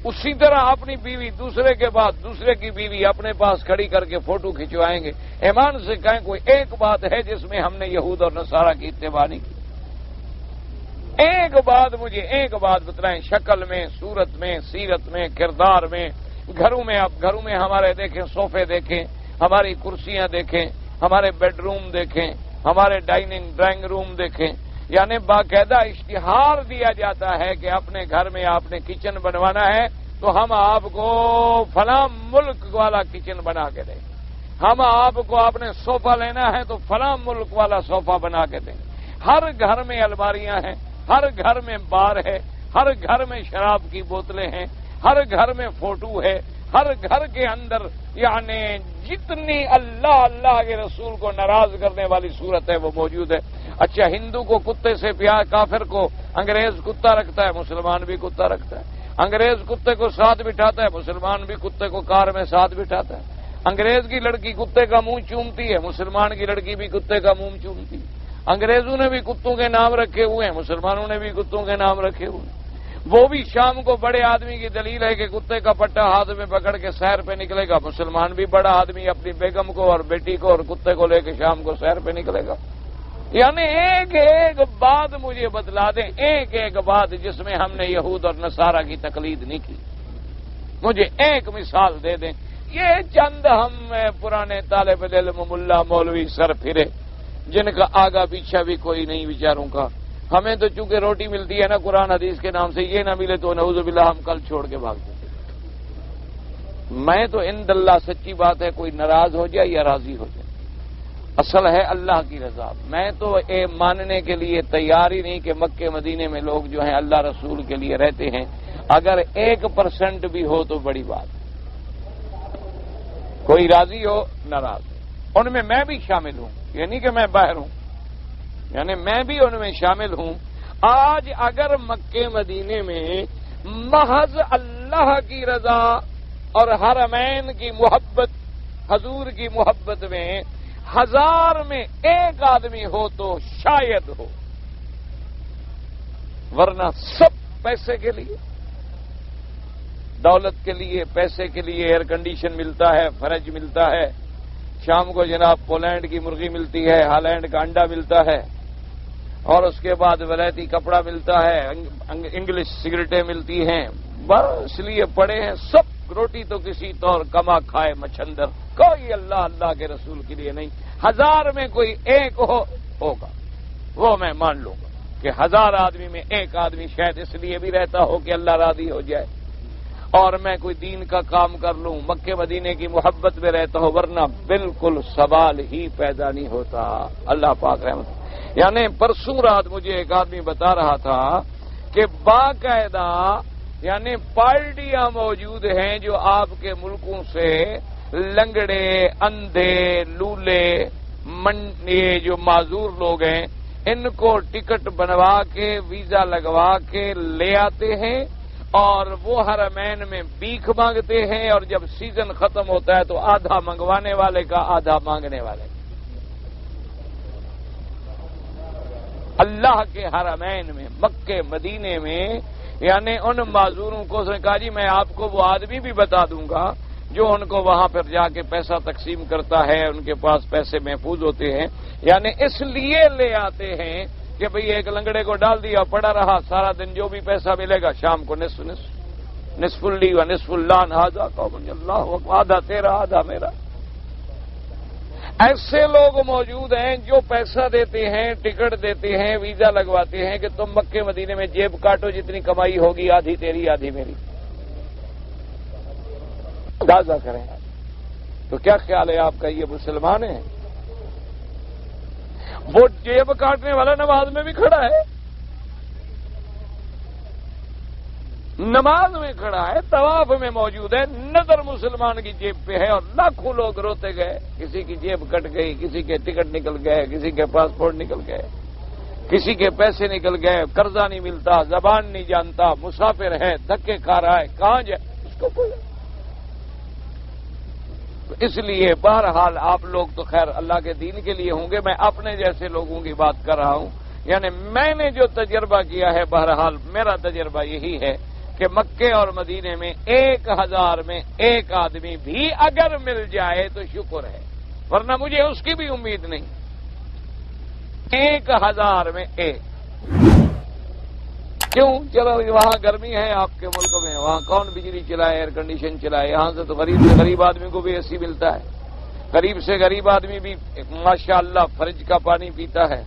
اسی طرح اپنی بیوی دوسرے کے بعد دوسرے کی بیوی اپنے پاس کھڑی کر کے فوٹو کھنچوائیں گے. ایمان سے کہیں کوئی ایک بات ہے جس میں ہم نے یہود اور نصارہ کی اتباع نہیں کی؟ مجھے ایک بات بتلائیں، شکل میں، صورت میں، سیرت میں، کردار میں. گھروں میں ہمارے دیکھیں صوفے دیکھیں، ہماری کرسیاں دیکھیں، ہمارے بیڈ روم دیکھیں، ہمارے ڈرائنگ روم دیکھیں. یعنی باقاعدہ اشتہار دیا جاتا ہے کہ اپنے گھر میں آپ نے کچن بنوانا ہے تو ہم آپ کو فلاں ملک والا کچن بنا کے دیں. ہم آپ کو اپنے صوفہ لینا ہے تو فلاں ملک والا صوفہ بنا کے دیں. ہر گھر میں الماریاں ہیں، ہر گھر میں بار ہے، ہر گھر میں شراب کی بوتلیں ہیں، ہر گھر میں فوٹو ہے، ہر گھر کے اندر یعنی جتنی اللہ کے رسول کو ناراض کرنے والی صورت ہے وہ موجود ہے. اچھا، ہندو کو کتے سے پیار، کافر کو انگریز کتا رکھتا ہے، مسلمان بھی کتا رکھتا ہے. انگریز کتے کو ساتھ بٹھاتا ہے، مسلمان بھی کتے کو کار میں ساتھ بٹھاتا ہے. انگریز کی لڑکی کتے کا منہ چومتی ہے، مسلمان کی لڑکی بھی کتے کا منہ چومتی ہے. انگریزوں نے بھی کتوں کے نام رکھے ہوئے ہیں، مسلمانوں نے بھی کتوں کے نام رکھے ہوئے ہیں. وہ بھی شام کو بڑے آدمی کی دلیل ہے کہ کتے کا پٹا ہاتھ میں پکڑ کے سیر پہ نکلے گا. مسلمان بھی بڑا آدمی اپنی بیگم کو اور بیٹی کو اور کتے کو لے کے شام کو سیر پہ نکلے گا. یعنی ایک بات مجھے بتلا دیں، ایک بات جس میں ہم نے یہود اور نصارہ کی تقلید نہیں کی. مجھے ایک مثال دے دیں. یہ چند ہم پرانے طالب علم ملا مولوی سر پھرے جن کا آگا پیچھا بھی کوئی نہیں بیچاروں کا. ہمیں تو چونکہ روٹی ملتی ہے نا قرآن حدیث کے نام سے، یہ نہ ملے تو نعوذ باللہ ہم کل چھوڑ کے بھاگ جائیں. میں تو عند اللہ سچی بات ہے، کوئی ناراض ہو جائے یا راضی ہو جائے، اصل ہے اللہ کی رضا. میں تو ماننے کے لیے تیار ہی نہیں کہ مکے مدینے میں لوگ جو ہیں اللہ رسول کے لیے رہتے ہیں. اگر 1% بھی ہو تو بڑی بات. کوئی راضی ہو ناراض ہو، ان میں بھی شامل ہوں، یہ نہیں کہ میں باہر ہوں، یعنی میں بھی ان میں شامل ہوں. آج اگر مکے مدینے میں محض اللہ کی رضا اور حرمین کی محبت، حضور کی محبت میں 1000 میں 1 آدمی ہو تو شاید ہو، ورنہ سب پیسے کے لیے، دولت کے لیے، پیسے کے لیے. ایئر کنڈیشن ملتا ہے، فرج ملتا ہے، شام کو جناب پولینڈ کی مرغی ملتی ہے، ہالینڈ کا انڈا ملتا ہے، اور اس کے بعد ولایتی کپڑا ملتا ہے، انگلش سگریٹیں ملتی ہیں. بس لیے پڑے ہیں سب. روٹی تو کسی طور کما کھائے مچھندر، کوئی اللہ کے رسول کے لیے نہیں. 1000 میں کوئی 1 ہوگا، وہ میں مان لوں گا کہ 1000 آدمی میں 1 آدمی شاید اس لیے بھی رہتا ہو کہ اللہ راضی ہو جائے اور میں کوئی دین کا کام کر لوں، مکے مدینے کی محبت میں رہتا ہو، ورنہ بالکل سوال ہی پیدا نہیں ہوتا. اللہ پاک رحمت. یعنی پرسوں رات مجھے ایک آدمی بتا رہا تھا کہ باقاعدہ یعنی پارٹیاں موجود ہیں جو آپ کے ملکوں سے لنگڑے، اندھے، لولے، یہ جو معذور لوگ ہیں ان کو ٹکٹ بنوا کے ویزا لگوا کے لے آتے ہیں اور وہ حرمین میں بھیک مانگتے ہیں، اور جب سیزن ختم ہوتا ہے تو آدھا منگوانے والے کا آدھا مانگنے والے کا. اللہ کے حرمین میں، مکے مدینے میں، یعنی ان معذوروں کو اس نے کہا جی میں آپ کو وہ آدمی بھی بتا دوں گا جو ان کو وہاں پر جا کے پیسہ تقسیم کرتا ہے، ان کے پاس پیسے محفوظ ہوتے ہیں. یعنی اس لیے لے آتے ہیں کہ بھئی ایک لنگڑے کو ڈال دیا پڑا رہا سارا دن، جو بھی پیسہ ملے گا شام کو نصف لی و نصف اللان ہذا قوم اللہ، آدھا تیرا آدھا میرا. ایسے لوگ موجود ہیں جو پیسہ دیتے ہیں، ٹکٹ دیتے ہیں، ویزا لگواتے ہیں کہ تم مکے مدینے میں جیب کاٹو، جتنی کمائی ہوگی آدھی تیری آدھی میری. اندازہ کریں تو کیا خیال ہے آپ کا، یہ مسلمان ہیں؟ وہ جیب کاٹنے والا نماز میں بھی کھڑا ہے، نماز میں کھڑا ہے، طواف میں موجود ہے، نظر مسلمان کی جیب پہ ہے، اور لاکھوں لوگ روتے گئے. کسی کی جیب کٹ گئی، کسی کے ٹکٹ نکل گئے، کسی کے پاسپورٹ نکل گئے، کسی کے پیسے نکل گئے، قرضہ نہیں ملتا، زبان نہیں جانتا، مسافر ہے، دھکے کھا رہا ہے، کہاں جائے اس کو کوئی. اس لیے بہرحال آپ لوگ تو خیر اللہ کے دین کے لیے ہوں گے، میں اپنے جیسے لوگوں کی بات کر رہا ہوں. یعنی میں نے جو تجربہ کیا ہے، بہرحال میرا تجربہ یہی ہے کہ مکے اور مدینے میں 1000 میں ایک آدمی بھی اگر مل جائے تو شکر ہے، ورنہ مجھے اس کی بھی امید نہیں۔ 1000 میں ایک، کیوں؟ چلو وہاں گرمی ہے آپ کے ملک میں، وہاں کون بجلی چلائے، ایئر کنڈیشن چلائے؟ یہاں سے تو غریب سے غریب آدمی کو بھی اے سی ملتا ہے، غریب سے غریب آدمی بھی ماشاءاللہ فریج کا پانی پیتا ہے،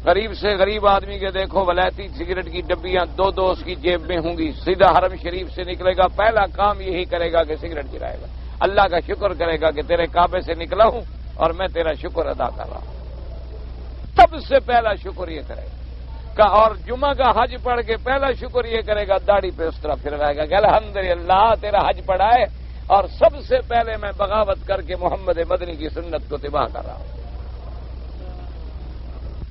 غریب سے غریب آدمی کے دیکھو ولایتی سگریٹ کی ڈبیاں 2 اس کی جیب میں ہوں گی، سیدھا حرم شریف سے نکلے گا، پہلا کام یہی کرے گا کہ سگریٹ جلائے گا، اللہ کا شکر کرے گا کہ تیرے کعبے سے نکلا ہوں اور میں تیرا شکر ادا کر رہا ہوں، سب سے پہلا شکر یہ کرے گا۔ اور جمعہ کا حج پڑھ کے پہلا شکر یہ کرے گا، داڑھی پہ اس طرح پھر رہے گا کہ الحمدللہ تیرا حج پڑھا ہے اور سب سے پہلے میں بغاوت کر کے محمد مدنی کی سنت کو تباہ کر رہا ہوں۔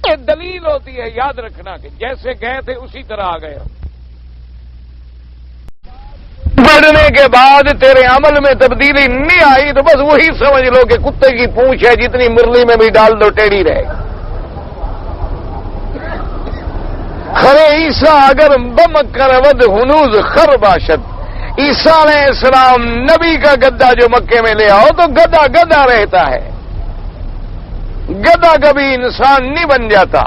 یہ دلیل ہوتی ہے، یاد رکھنا کہ جیسے گئے تھے اسی طرح آ گئے۔ بڑھنے کے بعد تیرے عمل میں تبدیلی نہیں آئی تو بس وہی سمجھ لو کہ کتے کی پونچھ ہے، جتنی مرلی میں بھی ڈال دو ٹیڑھی رہے گی۔ خرے عیسیٰ اگر بمکر ود ہنوز خر باشد، عیسیٰ علیہ السلام نبی کا گدا جو مکے میں لے آؤ تو گدا گدا رہتا ہے، گدا کبھی انسان نہیں بن جاتا،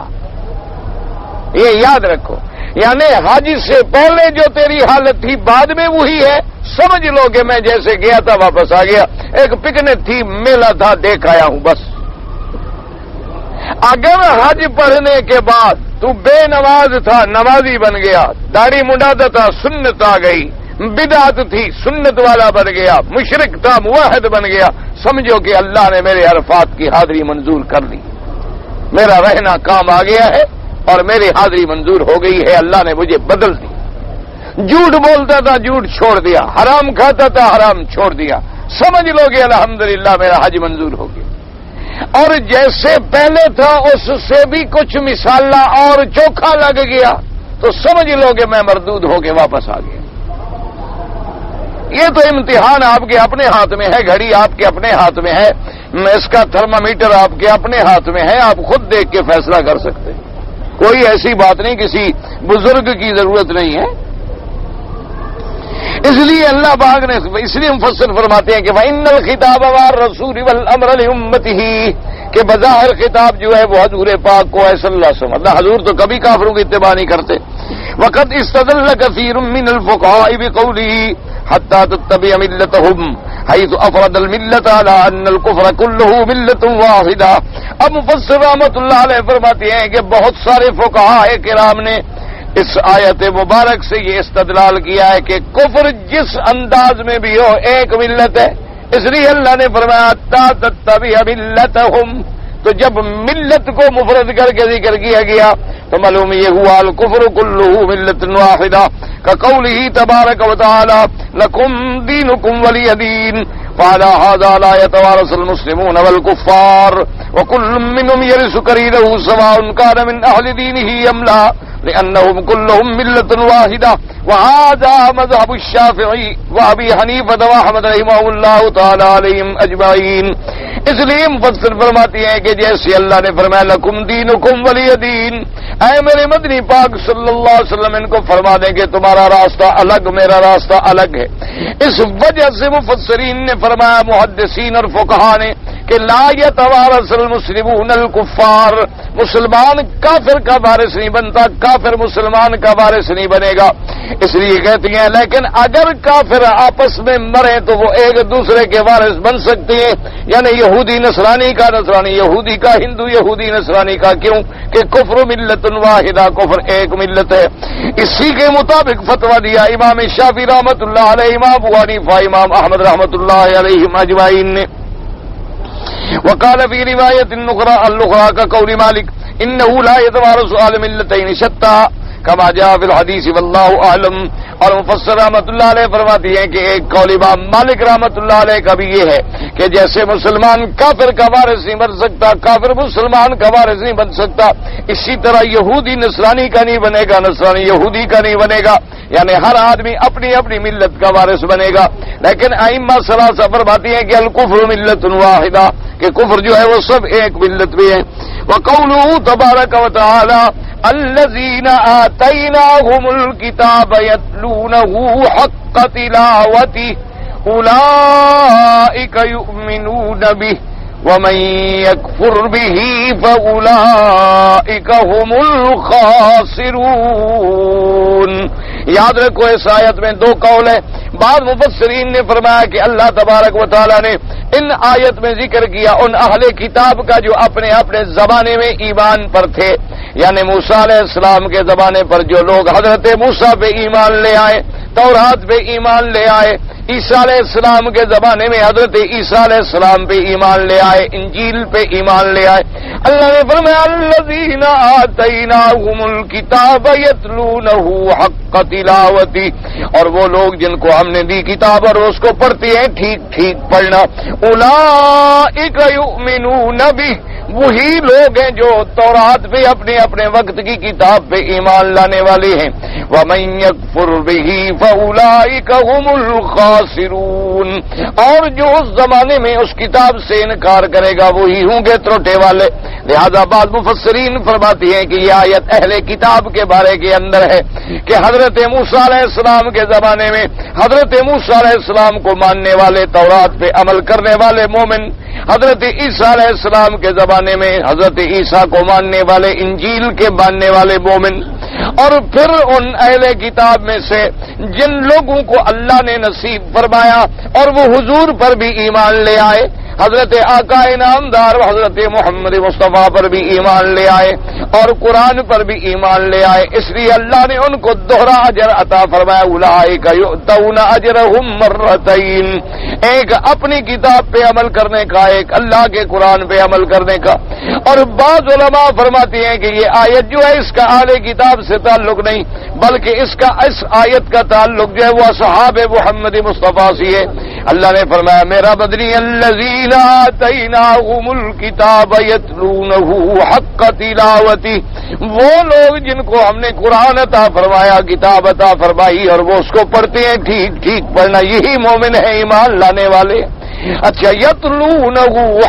یہ یاد رکھو۔ یعنی حج سے پہلے جو تیری حالت تھی بعد میں وہی ہے، سمجھ لو کہ میں جیسے گیا تھا واپس آ گیا، ایک پکنک تھی، میلہ تھا، دیکھ آیا ہوں بس۔ اگر حج پڑھنے کے بعد تو بے نماز تھا، نمازی بن گیا، داڑھی منڈاتا تھا، سنت آ گئی، بدعت تھی، سنت والا بن گیا، مشرک تھا، موحد بن گیا، سمجھو کہ اللہ نے میرے عرفات کی حاضری منظور کر لی، میرا رہنا کام آ گیا ہے اور میری حاضری منظور ہو گئی ہے، اللہ نے مجھے بدل دی۔ جھوٹ بولتا تھا، جھوٹ چھوڑ دیا، حرام کھاتا تھا، حرام چھوڑ دیا، سمجھ لو کہ الحمدللہ میرا حج منظور ہو گیا۔ اور جیسے پہلے تھا اس سے بھی کچھ مسالہ اور چوکھا لگ گیا تو سمجھ لو کہ میں مردود ہو کے واپس آ گیا۔ یہ تو امتحان آپ کے اپنے ہاتھ میں ہے، گھڑی آپ کے اپنے ہاتھ میں ہے، اس کا تھرمامیٹر آپ کے اپنے ہاتھ میں ہے، آپ خود دیکھ کے فیصلہ کر سکتے ہیں، کوئی ایسی بات نہیں، کسی بزرگ کی ضرورت نہیں ہے۔ اس لیے اللہ پاک نے، اس لیے مفسر فرماتے ہیں کہ وَإِنَّ الْخِطَابَ وَالرَّسُولِ وَالْأَمْرَ لِأُمَّتِهِ، کہ بظاہر خطاب جو ہے وہ حضور پاک کو ہے صلی اللہ علیہ وسلم، اللہ حضور تو کبھی کافروں کی اتباع نہیں کرتے۔ وَقَدْ اسْتَدَلَّ كَثِيرٌ مِّنَ الْفُقَهَاءِ بِقَوْلِهِ حَتَّى تَتَّبِعَ مِلَّتَهُمْ حَيْثُ أَفْرَدَ الْمِلَّةَ عَلَىٰ أَنَّ الْكُفْرَ كُلُّهُ مِلَّةٌ وَاحِدَةٌ۔ اب مفسر رحمۃ اللہ علیہ فرماتے ہیں کہ بہت سارے فقہاء کرام نے اس آیت مبارک سے یہ استدلال کیا ہے کہ کفر جس انداز میں بھی ہو ایک ملت ہے، اس لیے اللہ نے فرمایا تا تتبع ملتہم، تو جب ملت کو مفرد کر کے ذکر کیا گیا تو معلوم یہ ہوا الکفر کلہ ملت واحدہ، کقولہ تبارک و تعالی لکم دینکم ولی دین، فعلی ھذا لا یتوارث المسلمون والکفار وکل منهم یرث قرینہ سواء کان من اہل دینہ ام لا لأنهم كلهم ملة واحدة، وهذا مذهب الشافعي وأبي حنيفة وأحمد رحمه الله تعالى عليهم أجمعين۔ اس لیے مفسر فرماتے ہیں کہ جیسے اللہ نے فرمایا لکم دینکم ولی دین، اے میرے مدنی پاک صلی اللہ علیہ وسلم ان کو فرما دیں کہ تمہارا راستہ الگ، میرا راستہ الگ ہے۔ اس وجہ سے مفسرین نے فرمایا، محدثین اور فقہاء نے، کہ لا یتوارث المسلمون الکفار، مسلمان کافر کا وارث نہیں بنتا، کافر مسلمان کا وارث نہیں بنے گا۔ اس لیے کہتی ہیں لیکن اگر کافر آپس میں مرے تو وہ ایک دوسرے کے وارث بن سکتے ہیں، یعنی یہودی نصرانی کا نصرانی یہودی کا، ہندو یہودی نصرانی کا، کیوں کہ کفر ملت واحدہ، کفر ایک ملت ہے۔ اسی کے مطابق فتویٰ دیا امام شافعی رحمۃ اللہ علیہ، امام ابو حنیفہ، امام احمد رحمۃ اللہ علیہم اجمعین نے۔ وقال في رواية الأخرى كقول مالك إنه لا يتوارث أهل ملتين شتى كما جاء في الحديث والله أعلم۔ اور مفسر رحمۃ اللہ علیہ فرماتی ہیں کہ ایک قول امام مالک رحمۃ اللہ علیہ کا بھی یہ ہے کہ جیسے مسلمان کافر کا وارث نہیں بن سکتا، کافر مسلمان کا وارث نہیں بن سکتا، اسی طرح یہودی نصرانی کا نہیں بنے گا، نصرانی یہودی کا نہیں بنے گا، یعنی ہر آدمی اپنی اپنی ملت کا وارث بنے گا۔ لیکن ائمہ ثلاثہ فرماتی ہیں کہ الکفر ملت واحدہ، کہ کفر جو ہے وہ سب ایک ملت میں ہے۔ وقوله تبارک و تعالی الذین آتیناہم الکتاب یتلونہ حق تلاوتہ اولئک یؤمنون بہ ومن یکفر بہ فاولئک هم الخاسرون. یاد رکھو اس آیت میں دو قول ہیں. بعض مفسرین نے فرمایا کہ اللہ تبارک و تعالیٰ نے ان آیت میں ذکر کیا ان اہل کتاب کا جو اپنے اپنے زمانے میں ایمان پر تھے، یعنی موسیٰ علیہ السلام کے زمانے پر جو لوگ حضرت موسیٰ پہ ایمان لے آئے، تورات پہ ایمان لے آئے، عیسیٰ علیہ السلام کے زمانے میں حضرت عیسیٰ علیہ السلام پہ ایمان لے آئے، انجیل پہ ایمان لے آئے. اللہ نے فرمایا الذین آتیناہم الکتاب یتلونہ حق تلاوتہ، اور وہ لوگ جن کو ہم نے دی کتاب اور اس کو پڑھتے ہیں ٹھیک ٹھیک پڑھنا، اولئک یؤمنون بہ، وہی لوگ ہیں جو تورات پہ اپنے اپنے وقت کی کتاب پہ ایمان لانے والے ہیں. ومن یکفر بہ فاولئک هم الخاسرون، اور جو اس زمانے میں اس کتاب سے انکار کرے گا وہی ہوں گے تروٹے والے. لہذا بعض مفسرین فرماتی ہیں کہ یہ آیت اہل کتاب کے بارے کے اندر ہے کہ حضرت موسیٰ علیہ السلام کے زمانے میں حضرت موسیٰ علیہ السلام کو ماننے والے، تورات پہ عمل کرنے والے مومن، حضرت عیسیٰ علیہ السلام کے زمانے میں حضرت عیسیٰ کو ماننے والے، انجیل کے ماننے والے مومن، اور پھر ان اہل کتاب میں سے جن لوگوں کو اللہ نے نصیب فرمایا اور وہ حضور پر بھی ایمان لے آئے، حضرت آقا انعامدار حضرت محمد مصطفیٰ پر بھی ایمان لے آئے اور قرآن پر بھی ایمان لے آئے، اس لیے اللہ نے ان کو دوہرا اجر عطا فرمایا. اولئک یؤتون اجرہم مرتین، ایک اپنی کتاب پہ عمل کرنے کا، ایک اللہ کے قرآن پہ عمل کرنے کا. اور بعض علماء فرماتے ہیں کہ یہ آیت جو ہے اس کا اہل کتاب سے تعلق نہیں، بلکہ اس آیت کا تعلق جو ہے وہ اصحاب محمد مصطفیٰ سے ہے. اللہ نے فرمایا میرا بدنی الذین آتیناہم الکتاب یتلونہ حق تلاوتہ، وہ لوگ جن کو ہم نے قرآن عطا فرمایا، کتاب عطا فرمائی اور وہ اس کو پڑھتے ہیں ٹھیک ٹھیک پڑھنا، یہی مومن ہے ایمان لانے والے. اچھا، یتلونہ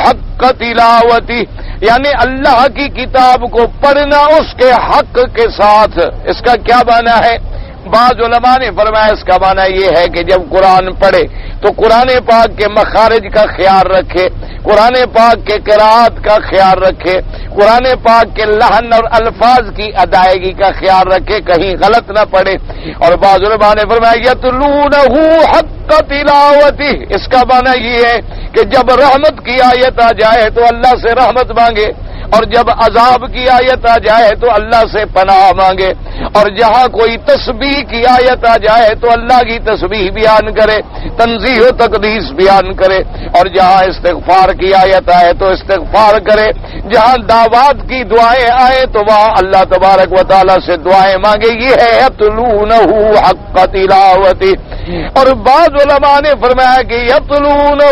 حق تلاوتہ یعنی اللہ کی کتاب کو پڑھنا اس کے حق کے ساتھ. اس کا کیا معنی ہے؟ بعض علماء نے فرمایا اس کا معنی یہ ہے کہ جب قرآن پڑھے تو قرآن پاک کے مخارج کا خیال رکھے، قرآن پاک کے قرات کا خیال رکھے، قرآن پاک کے لحن اور الفاظ کی ادائیگی کا خیال رکھے، کہیں غلط نہ پڑھے. اور بعض علماء نے فرمایا یتلونہ حق تلاوتہ، اس کا معنی یہ ہے کہ جب رحمت کی آیت آ جائے تو اللہ سے رحمت مانگے، اور جب عذاب کی آیت آ جائے تو اللہ سے پناہ مانگے، اور جہاں کوئی تسبیح کی آیت آ جائے تو اللہ کی تسبیح بیان کرے، تنزیہ و تقدیس بیان کرے، اور جہاں استغفار کی آیت آئے تو استغفار کرے، جہاں دعوات کی دعائیں آئے تو وہاں اللہ تبارک و تعالیٰ سے دعائیں مانگے. یہ ہے یتلونہ حق تلاوتہ. اور بعض علماء نے فرمایا کہ یتلونہ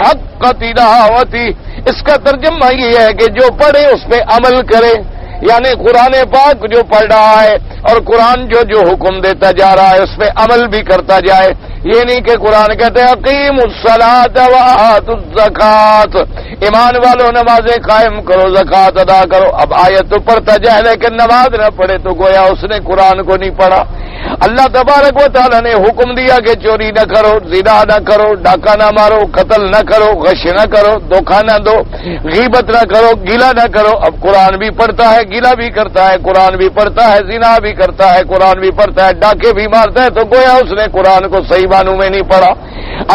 حق تلاوتہ اس کا ترجمہ یہ ہے کہ جو پڑھے اس پہ عمل کرے، یعنی قرآن پاک جو پڑھ رہا ہے اور قرآن جو حکم دیتا جا رہا ہے اس پہ عمل بھی کرتا جائے. یہ نہیں کہ قرآن کہتے ہیں اقیموا الصلاۃ وآتوا الزکوٰۃ، ایمان والوں نمازیں قائم کرو، زکوٰۃ ادا کرو. اب آیت تو پڑھتا جائے لیکن نماز نہ پڑھے تو گویا اس نے قرآن کو نہیں پڑھا. اللہ تبارک و تعالیٰ نے حکم دیا کہ چوری نہ کرو، زنا نہ کرو، ڈاکہ نہ مارو، قتل نہ کرو، غش نہ کرو، دھوکہ نہ دو، غیبت نہ کرو، گلہ نہ کرو. اب قرآن بھی پڑھتا ہے، گلہ بھی کرتا ہے، قرآن بھی پڑھتا ہے، زنا بھی کرتا ہے، قرآن بھی پڑھتا ہے، ڈاکے بھی مارتا ہے، تو گویا اس نے قرآن کو صحیح معنوں میں نہیں پڑھا.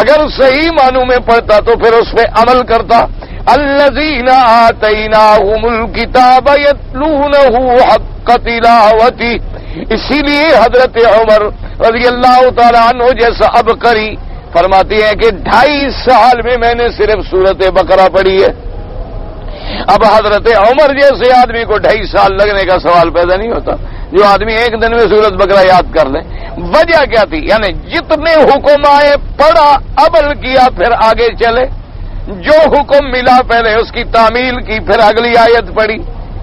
اگر صحیح معنوں میں پڑھتا تو پھر اس پہ عمل کرتا. الذین آتیناہم الکتاب یتلونہ حق تلاوتہ. اسی لیے حضرت عمر رضی اللہ تعالی عنہ جیسا عبقری فرماتی ہیں کہ 2.5 سال میں میں نے صرف سورت بقرہ پڑھی ہے. اب حضرت عمر جیسے آدمی کو 2.5 سال لگنے کا سوال پیدا نہیں ہوتا جو آدمی ایک دن میں سورت بقرہ یاد کر لے. وجہ کیا تھی؟ یعنی جتنے حکم آئے پڑھا، عمل کیا، پھر آگے چلے. جو حکم ملا پہلے اس کی تعمیل کی، پھر اگلی آیت پڑھی.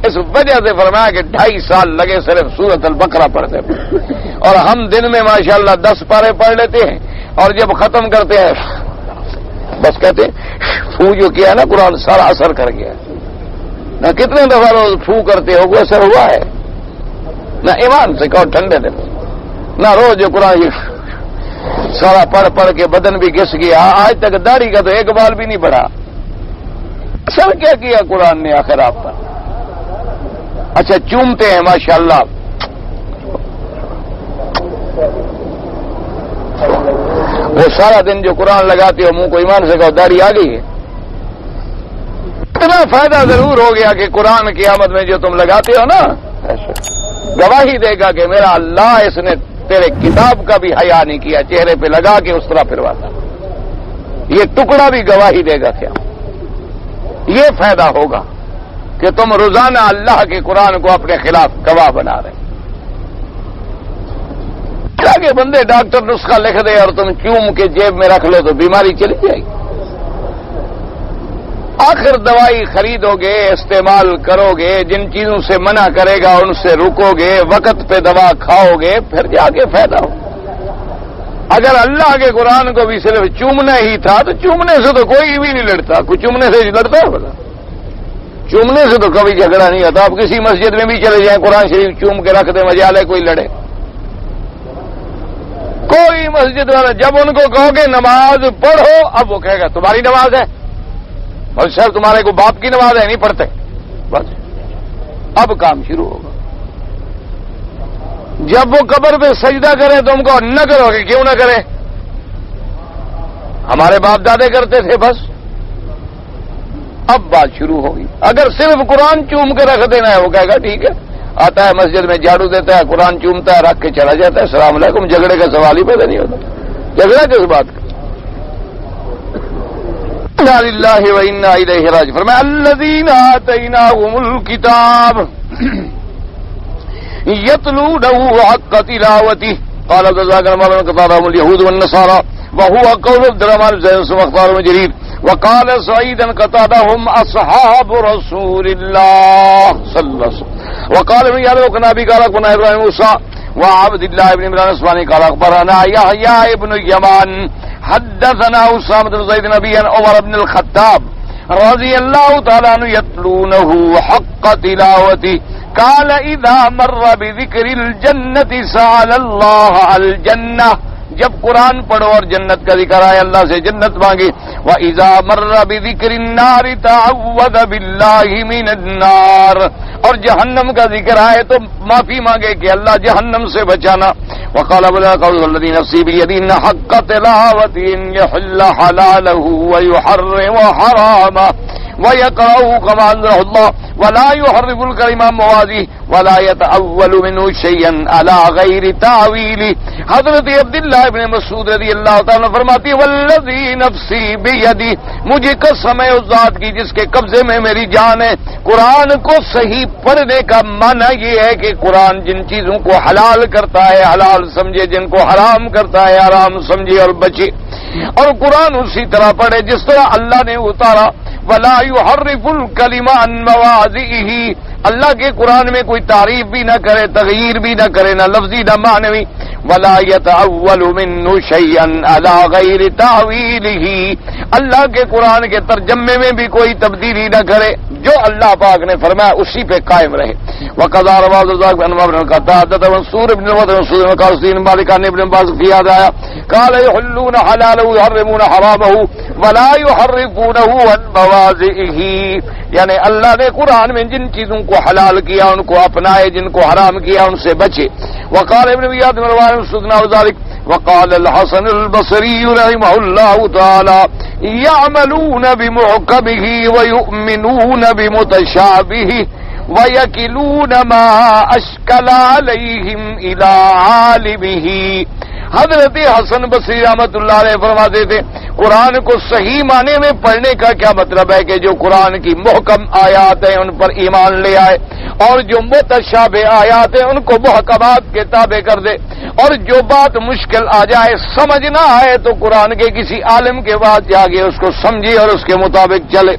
اس وجہ سے فرمایا کہ 2.5 سال لگے صرف سورت البقرہ پڑھتے. اور ہم دن میں ماشاءاللہ 10 پارے پڑھ لیتے ہیں اور جب ختم کرتے ہیں بس کہتے ہیں جو کیا ہے نا قرآن سارا اثر کر گیا. نہ کتنے دفعہ روز پھو کرتے ہو کوئی اثر ہوا ہے؟ نہ ایمان سے کہو ٹھنڈے دل، نہ روز جو قرآن سارا پڑھ پڑھ کے بدن بھی گھس گیا، آج تک داڑھی کا تو ایک بال بھی نہیں بڑھا، اثر کیا کیا قرآن نے آخر آپ پر؟ اچھا چومتے ہیں ماشاءاللہ، وہ سارا دن جو قرآن لگاتے ہو منہ کو ایمان سے کہو داڑھی آ گئی ہے، اتنا فائدہ ضرور ہو گیا کہ قرآن قیامت میں جو تم لگاتے ہو نا گواہی دے گا کہ میرا اللہ اس نے تیرے کتاب کا بھی حیا نہیں کیا، چہرے پہ لگا کے اس طرح پھرواتا، یہ ٹکڑا بھی گواہی دے گا کیا؟ یہ فائدہ ہوگا کہ تم روزانہ اللہ کے قرآن کو اپنے خلاف گواہ بنا رہے، کیا کہ بندے ڈاکٹر نسخہ لکھ دے اور تم چوم کے جیب میں رکھ لو تو بیماری چلی جائے گی۔ آخر دوائی خریدو گے، استعمال کرو گے، جن چیزوں سے منع کرے گا ان سے رکو گے، وقت پہ دوا کھاؤ گے، پھر جا کے فائدہ ہو۔ اگر اللہ کے قرآن کو بھی صرف چومنا ہی تھا تو چومنے سے تو کوئی بھی نہیں لڑتا، کوئی چومنے سے لڑتا ہے بلا؟ چومنے سے تو کبھی جھگڑا نہیں ہوتا۔ آپ کسی مسجد میں بھی چلے جائیں، قرآن شریف چوم کے رکھ دیں، مجال ہے کوئی لڑے؟ کوئی مسجد والا جب ان کو کہو گے نماز پڑھو، اب وہ کہے گا تمہاری نماز ہے، اور سر تمہارے کو باپ کی نماز ہے نہیں پڑھتے، بس اب کام شروع ہوگا۔ جب وہ قبر پہ سجدہ کریں تم کو نہ کرو گے، کیوں نہ کریں؟ ہمارے باپ دادے کرتے تھے، بس اب بات شروع ہوگی۔ اگر صرف قرآن چوم کے رکھ دینا ہے، وہ کہے گا ٹھیک ہے، آتا ہے مسجد میں جھاڑو دیتا ہے، قرآن چومتا ہے، رکھ کے چلا جاتا ہے، السلام علیکم، جھگڑے کا سوال ہی پیدا نہیں ہوتا۔ جھگڑا کس بات کا؟ انا للہ و انا الیہ راجعون۔ فرمایا الذین آتیناہم الکتاب یتلونہ حق تلاوتہ، قال عبد الرزاق مولانا قتادہ اليہود والنصارى وهو قول عبد الرحمن بن زيد مختار بن جرير وقال سعيد قتادہ هم اصحاب رسول الله صلى الله عليه وسلم وقال ابن يحيى الكنابي قال كنا ابراهيم موسى وعبد الله بن عمران الاسباني قال اخبرنا يحيى ابن يمان حدثنا اسامة بن زيد نبي عمر بن الخطاب رضي الله تعالى عنه يتلونه حق تلاوته قال اذا مر بذكر الجنة سأل الله الجنة، جب قرآن پڑھو اور جنت کا ذکر آئے اللہ سے جنت مانگی، وَإِذَا مَرَّ بِذِكْرِ النَّارِ تَعَوَّذَ بِاللَّهِ مِنَ النَّارِ، اور جہنم کا ذکر آئے تو معافی مانگے کہ اللہ جہنم سے بچانا۔ وقال ابو القول الذي نفسي بيده حق تلاوته يحل حلاله ويحرم حرامه ويقرأه كما أنزله الله ولا يحرف الكلمة موازيه ولا يتأول منه شيئا على غير تأويله۔ حضرت عبداللہ ابن مسعود رضی اللہ تعالیٰ عنہ فرماتی والذی نفسی بیدی، مجھے قسم ہے اس ذات کی جس کے قبضے میں میری جان ہے، قرآن کو صحیح پڑھنے کا معنی یہ ہے کہ قرآن جن چیزوں کو حلال کرتا ہے حلال سمجھے، جن کو حرام کرتا ہے حرام سمجھے اور بچے، اور قرآن اسی طرح پڑھے جس طرح اللہ نے اتارا۔ ولا يحرف الكلمة عن مواضعه، اللہ کے قرآن میں کوئی تعریف بھی نہ کرے، تغییر بھی نہ کرے، نہ لفظی نہ معنوی۔ ولا يتأول منه شيئا على غير تأويله، اللہ کے قرآن کے ترجمے میں بھی کوئی تبدیلی نہ کرے، جو اللہ پاک نے فرمایا اسی پہ قائم رہے۔ وقضى رواه الرزاق بن عمر بن الخطاب منصور بن منصور قاسم مالك عن ابن عباس في هذا قال يحلون حلاله ويحرمون حرامه ولا يحرفونه عن مواضعه، یعنی اللہ نے قرآن میں جن چیزوں کو حلال کیا ان کو اپنائے، جن کو حرام کیا ان سے بچے۔ وقال ابن زیاد بن رواه سدنا ذلك وقال الحسن البصري رحمه الله تعالى يعملون بمحكمه ويؤمنون بمتشابهه وَيَكِلُونَ مَا أَشْكَلَ عَلَيْهِمْ إِلَىٰ عَالِمِهِ۔ حضرت حسن بصری رحمۃ اللہ علیہ فرماتے تھے قرآن کو صحیح معنی میں پڑھنے کا کیا مطلب ہے کہ جو قرآن کی محکم آیات ہیں ان پر ایمان لے آئے، اور جو متشابہ آیات ہیں ان کو محکمات کے تابع کر دے، اور جو بات مشکل آ جائے سمجھ نہ آئے تو قرآن کے کسی عالم کے بعد جاگے اس کو سمجھے اور اس کے مطابق چلے۔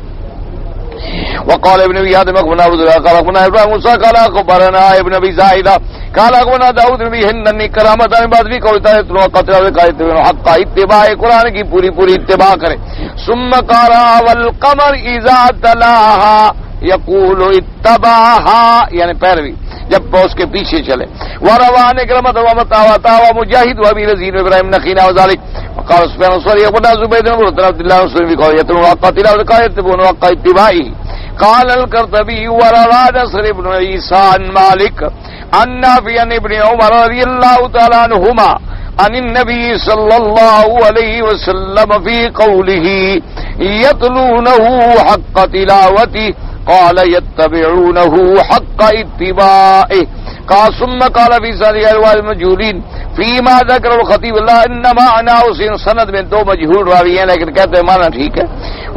وقال ابن زياد مخبرنا ابو ذر قال اخبرنا ابراهيم موسى قال اخبرنا ابن ابي زائده قال اخبرنا داؤد بن هند کرامت میں بعد بھی کوئی طرح تو قطر قائد حق اتباع قرآن کی پوری اتباع کرے۔ ثم قال والقمر اذا تلاها، یقول اتبعها یعنی پیروی، جب اس کے پیچھے چلے. وروان اکرمۃ ومتاوتا ومجاہد وابی رزین ابراہیم نخینا وذلك وقال سفیان الثوری وقال زبید بن عبد الله السلمي قال يتلو قاتل القائد بن وقع اتباعه. قال القرطبي وروى نصر بن عيسى عن مالك عن نافع عن ابن عمر رضي الله تعالى عنهما عن النبي صلى الله عليه وسلم في قوله يتلونه حق تلاوته قال يتبعونه حق اتباعه. قال ثم قال في سائر الرواة المجهولين فيما ذكر الخطيب الله انما انا حسين سند میں دو مجہول راوی ہیں لیکن کہتے ہیں معنی ٹھیک ہے.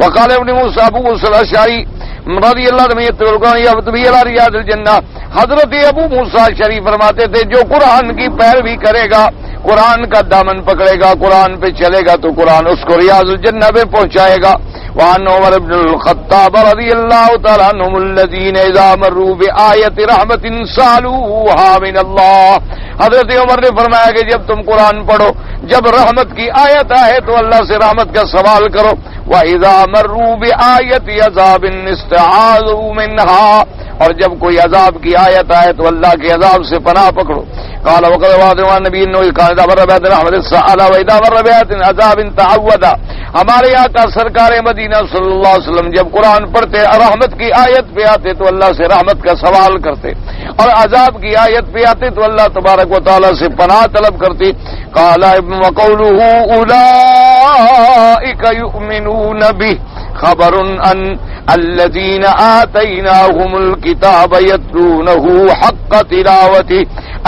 وقال ابن موسى ابو موسى الاشعري رضی اللہ عنہ ریاض الجنہ، حضرت ابو موسیٰ شریف فرماتے تھے جو قرآن کی پیروی کرے گا، قرآن کا دامن پکڑے گا، قرآن پہ چلے گا تو قرآن اس کو ریاض الجنہ پہ پہنچائے گا. وعن عمر بن الخطاب رضی اللہ تعالی عنہم الذین اذا مروا بآیت رحمت سالوها من اللہ. حضرت عمر نے فرمایا کہ جب تم قرآن پڑھو، جب رحمت کی آیت آئے تو اللہ سے رحمت کا سوال کرو. وَإِذَا مَرُّوا بِآيَةِ عَذَابٍ اسْتَعَاذُوا مِنْهَا، اور جب کوئی عذاب کی آیت آئے تو اللہ کے عذاب سے پناہ پکڑو. قال وقد روى النبي انه كان اذا مر بآية رحمة سأل واذا مر بآية عذاب تعوذ. ہمارے آقا سرکار مدینہ صلی اللہ علیہ وسلم جب قرآن پڑھتے رحمت کی آیت پہ آتے تو اللہ سے رحمت کا سوال کرتے، اور عذاب کی آیت پہ آتے تو اللہ تبارک و تعالی سے پناہ طلب کرتے. قال ابن وقوله اولئک یؤمنون به خبر ان الذين آتيناهم الكتاب يتلونه حق تلاوته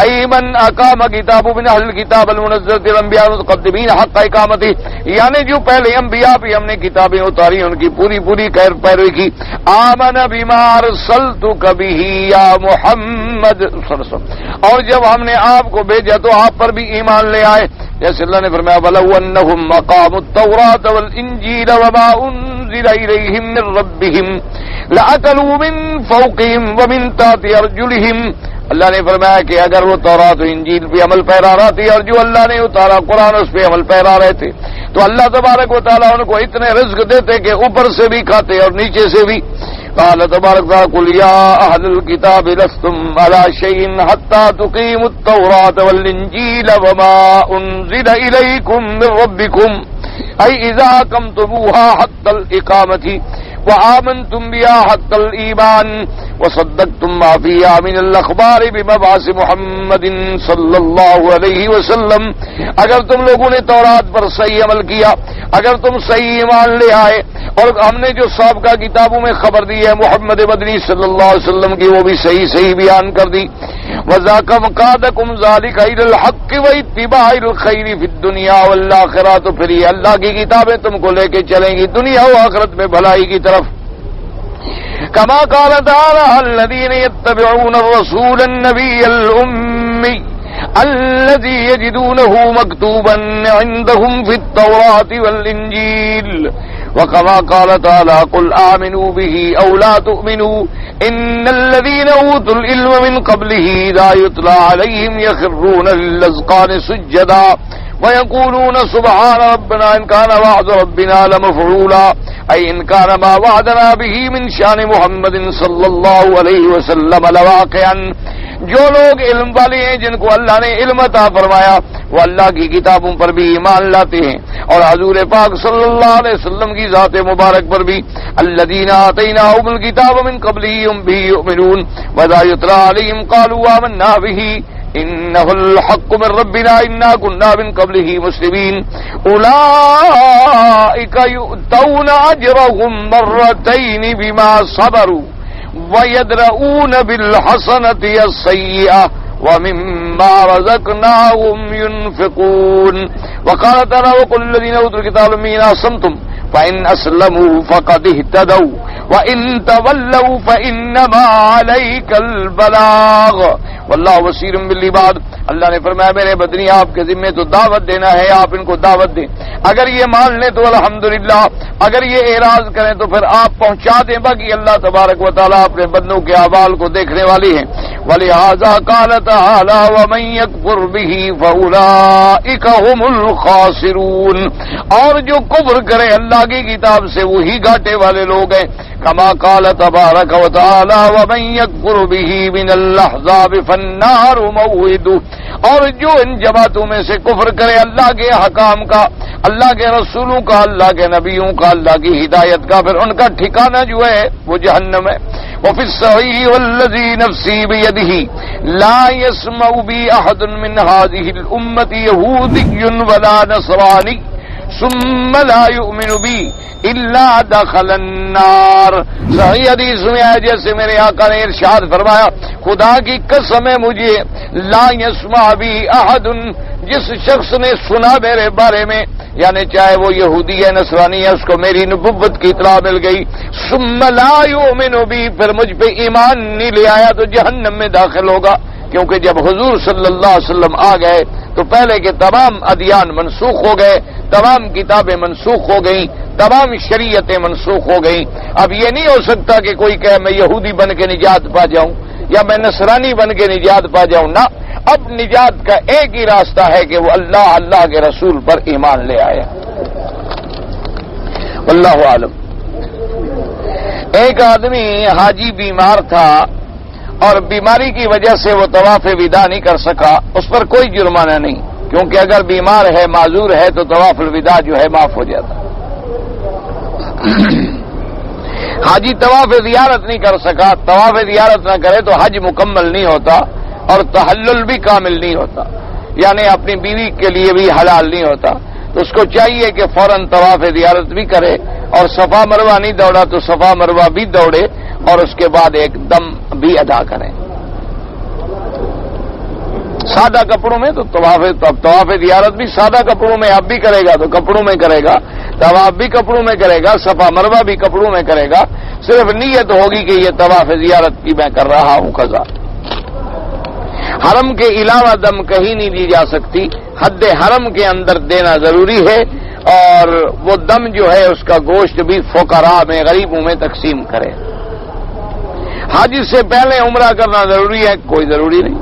اي من اقام كتاب من اهل الكتاب المنزل الانبياء المتقدمين حق اقامته، یعنی جو پہلے انبیاء بھی ہم نے کتابیں اتاری ان کی پوری پیروی کی. آمن بما ارسلتك به یا محمد صلی اللہ علیہ وسلم، اور جب ہم نے آپ کو بھیجا تو آپ پر بھی ایمان لے آئے. جیسے اللہ نے فرمایا وَلَوْ أَنَّهُمْ أَقَامُوا التَّوْرَاةَ وَالْإِنْجِيلَ وَمَا أُنزِلَ إِلَيْهِمْ مِنْ رَبِّهِمْ لَأَكَلُوا مِنْ فَوْقِهِمْ وَمِنْ تَحْتِ أَرْجُلِهِمْ. اللہ نے فرمایا کہ اگر وہ تورات و انجیل پہ عمل پیرا رہتی اور جو اللہ نے اتارا قرآن اس پہ عمل پیرا رہے تھے تو اللہ تبارک و تعالیٰ ان کو اتنے رزق دیتے کہ اوپر سے بھی کھاتے اور نیچے سے بھی. قال تبارک وتعالى قل يا أهل الكتاب لستم على شيء حتى تقيموا التوراة والإنجيل وما أنزل إليكم من ربكم أي إذا أقمتموها حق الإقامة وآمنتم بها حق الإيمان وصدقتم ما فيها من الأخبار بمبعث محمد صلی اللہ علیہ وسلم. اگر تم لوگوں نے تورات پر صحیح عمل کیا، اگر تم صحیح ایمان لے آئے اور ہم نے جو سابقہ کتابوں میں خبر دی ہے محمد مدنی صلی اللہ علیہ وسلم کی وہ بھی صحیح بیان کر دی. وَذَاكَ مَقَادَكُمْ ذَلِكَ إِلَى الْحَقِّ وَاتِّبَاعِ الْخَيْرِ فِي الدُّنْيَا وَالْآخِرَةِ. تو پھر یہ اللہ کی کتابیں تم کو لے کے چلیں گی دنیا و آخرت میں بھلائی کی طرف. كما قال تعالى الذين يتبعون الرسول النبي الأمي الذي يجدونه مكتوبا عندهم في التوراة والإنجيل. وكما قال تعالى قل آمنوا به أو لا تؤمنوا إن الذين أوتوا العلم من قبله إذا يتلى عليهم يخرون للأذقان سجدا ويقولون سبحان ربنا إن كان وعد ربنا لمفعولا أي إن كان ما وعدنا به من شان محمد صلى الله عليه وسلم لواقعا. جو لوگ علم والے ہیں جن کو اللہ نے علم عطا فرمایا وہ اللہ کی کتابوں پر بھی ایمان لاتے ہیں اور حضور پاک صلی اللہ علیہ وسلم کی ذات مبارک پر بھی. الذین آتیناہم الکتاب من قبلہ هم به یؤمنون وإذا یتلی علیہم قالوا آمنا به إنه الحق من ربنا إنا كنا من قبله مسلمين. أولئك يؤتون أجرهم مرتين بما صبروا ويدرؤون بالحسنة السيئة ومما رزقناهم ينفقون. وقال تعالى وقل الذين أوتوا الكتاب لمن أسلمتم فإن أسلموا فقد اهتدوا وإن تولوا فإنما عليك البلاغ واللہ بصیر بالعباد. اللہ نے فرمایا میرے بدنی آپ کے ذمے تو دعوت دینا ہے، آپ ان کو دعوت دیں. اگر یہ مان لیں تو الحمدللہ، اگر یہ اعراض کریں تو پھر آپ پہنچا دیں. باقی اللہ تبارک و تعالیٰ اپنے بندوں کے اعمال کو دیکھنے والی ہیں. وَلِهَٰذَا قَالَ تَعَالَىٰ وَمَن يَكْفُرْ بِهِ فَأُولَٰئِكَ هُمُ الْخَاسِرُونَ. اور جو کفر کرے اللہ کی کتاب سے وہی گھاٹے والے لوگ ہیں. كما قال تبارك وتعالى ومن يكفر به من الأحزاب فالنار موعده. اور جو ان جماعتوں میں سے کفر کرے اللہ کے حکام کا، اللہ کے رسولوں کا، اللہ کے نبیوں کا، اللہ کی ہدایت کا، پھر ان کا ٹھکانہ جو ہے وہ جہنم ہے. وفي الصحيح والذي نفسي بيده لا يسمع بي أحد من هذه الأمة يهودي ولا نصراني ثم لا يؤمن بي الا دخل النار. صحیح حدیث میں ہے جیسے میرے آقا نے ارشاد فرمایا، خدا کی قسم ہے مجھے لا يسمع بي احد، جس شخص نے سنا میرے بارے میں، یعنی چاہے وہ یہودی ہے نصرانی ہے، اس کو میری نبوت کی اطلاع مل گئی، ثم لا يؤمن بي، پھر مجھ پہ ایمان نہیں لے آیا تو جہنم میں داخل ہوگا. کیونکہ جب حضور صلی اللہ علیہ وسلم آ گئے تو پہلے کے تمام ادیان منسوخ ہو گئے، تمام کتابیں منسوخ ہو گئیں، تمام شریعتیں منسوخ ہو گئیں. اب یہ نہیں ہو سکتا کہ کوئی کہے میں یہودی بن کے نجات پا جاؤں یا میں نصرانی بن کے نجات پا جاؤں. نہ، اب نجات کا ایک ہی راستہ ہے کہ وہ اللہ کے رسول پر ایمان لے آئے. واللہ عالم. ایک آدمی حاجی بیمار تھا اور بیماری کی وجہ سے وہ طواف وداع نہیں کر سکا. اس پر کوئی جرمانہ نہیں، کیونکہ اگر بیمار ہے، معذور ہے تو طواف الوداع جو ہے معاف ہو جاتا. حاجی طواف زیارت نہیں کر سکا، طواف زیارت نہ کرے تو حج مکمل نہیں ہوتا اور تحلل بھی کامل نہیں ہوتا، یعنی اپنی بیوی کے لیے بھی حلال نہیں ہوتا. تو اس کو چاہیے کہ فوراً طواف زیارت بھی کرے، اور صفا مروہ نہیں دوڑا تو صفا مروہ بھی دوڑے، اور اس کے بعد ایک دم بھی ادا کریں. سادہ کپڑوں میں تو طواف زیارت بھی سادہ کپڑوں میں اب بھی کرے گا تو کپڑوں میں کرے گا، طواف بھی کپڑوں میں کرے گا، صفا مروہ بھی کپڑوں میں کرے گا. صرف نیت ہوگی کہ یہ طواف زیارت کی میں کر رہا ہوں قضا. حرم کے علاوہ دم کہیں نہیں دی جا سکتی، حد حرم کے اندر دینا ضروری ہے، اور وہ دم جو ہے اس کا گوشت بھی فقراء میں، غریبوں میں تقسیم کرے. حج سے پہلے عمرہ کرنا ضروری ہے؟ کوئی ضروری نہیں.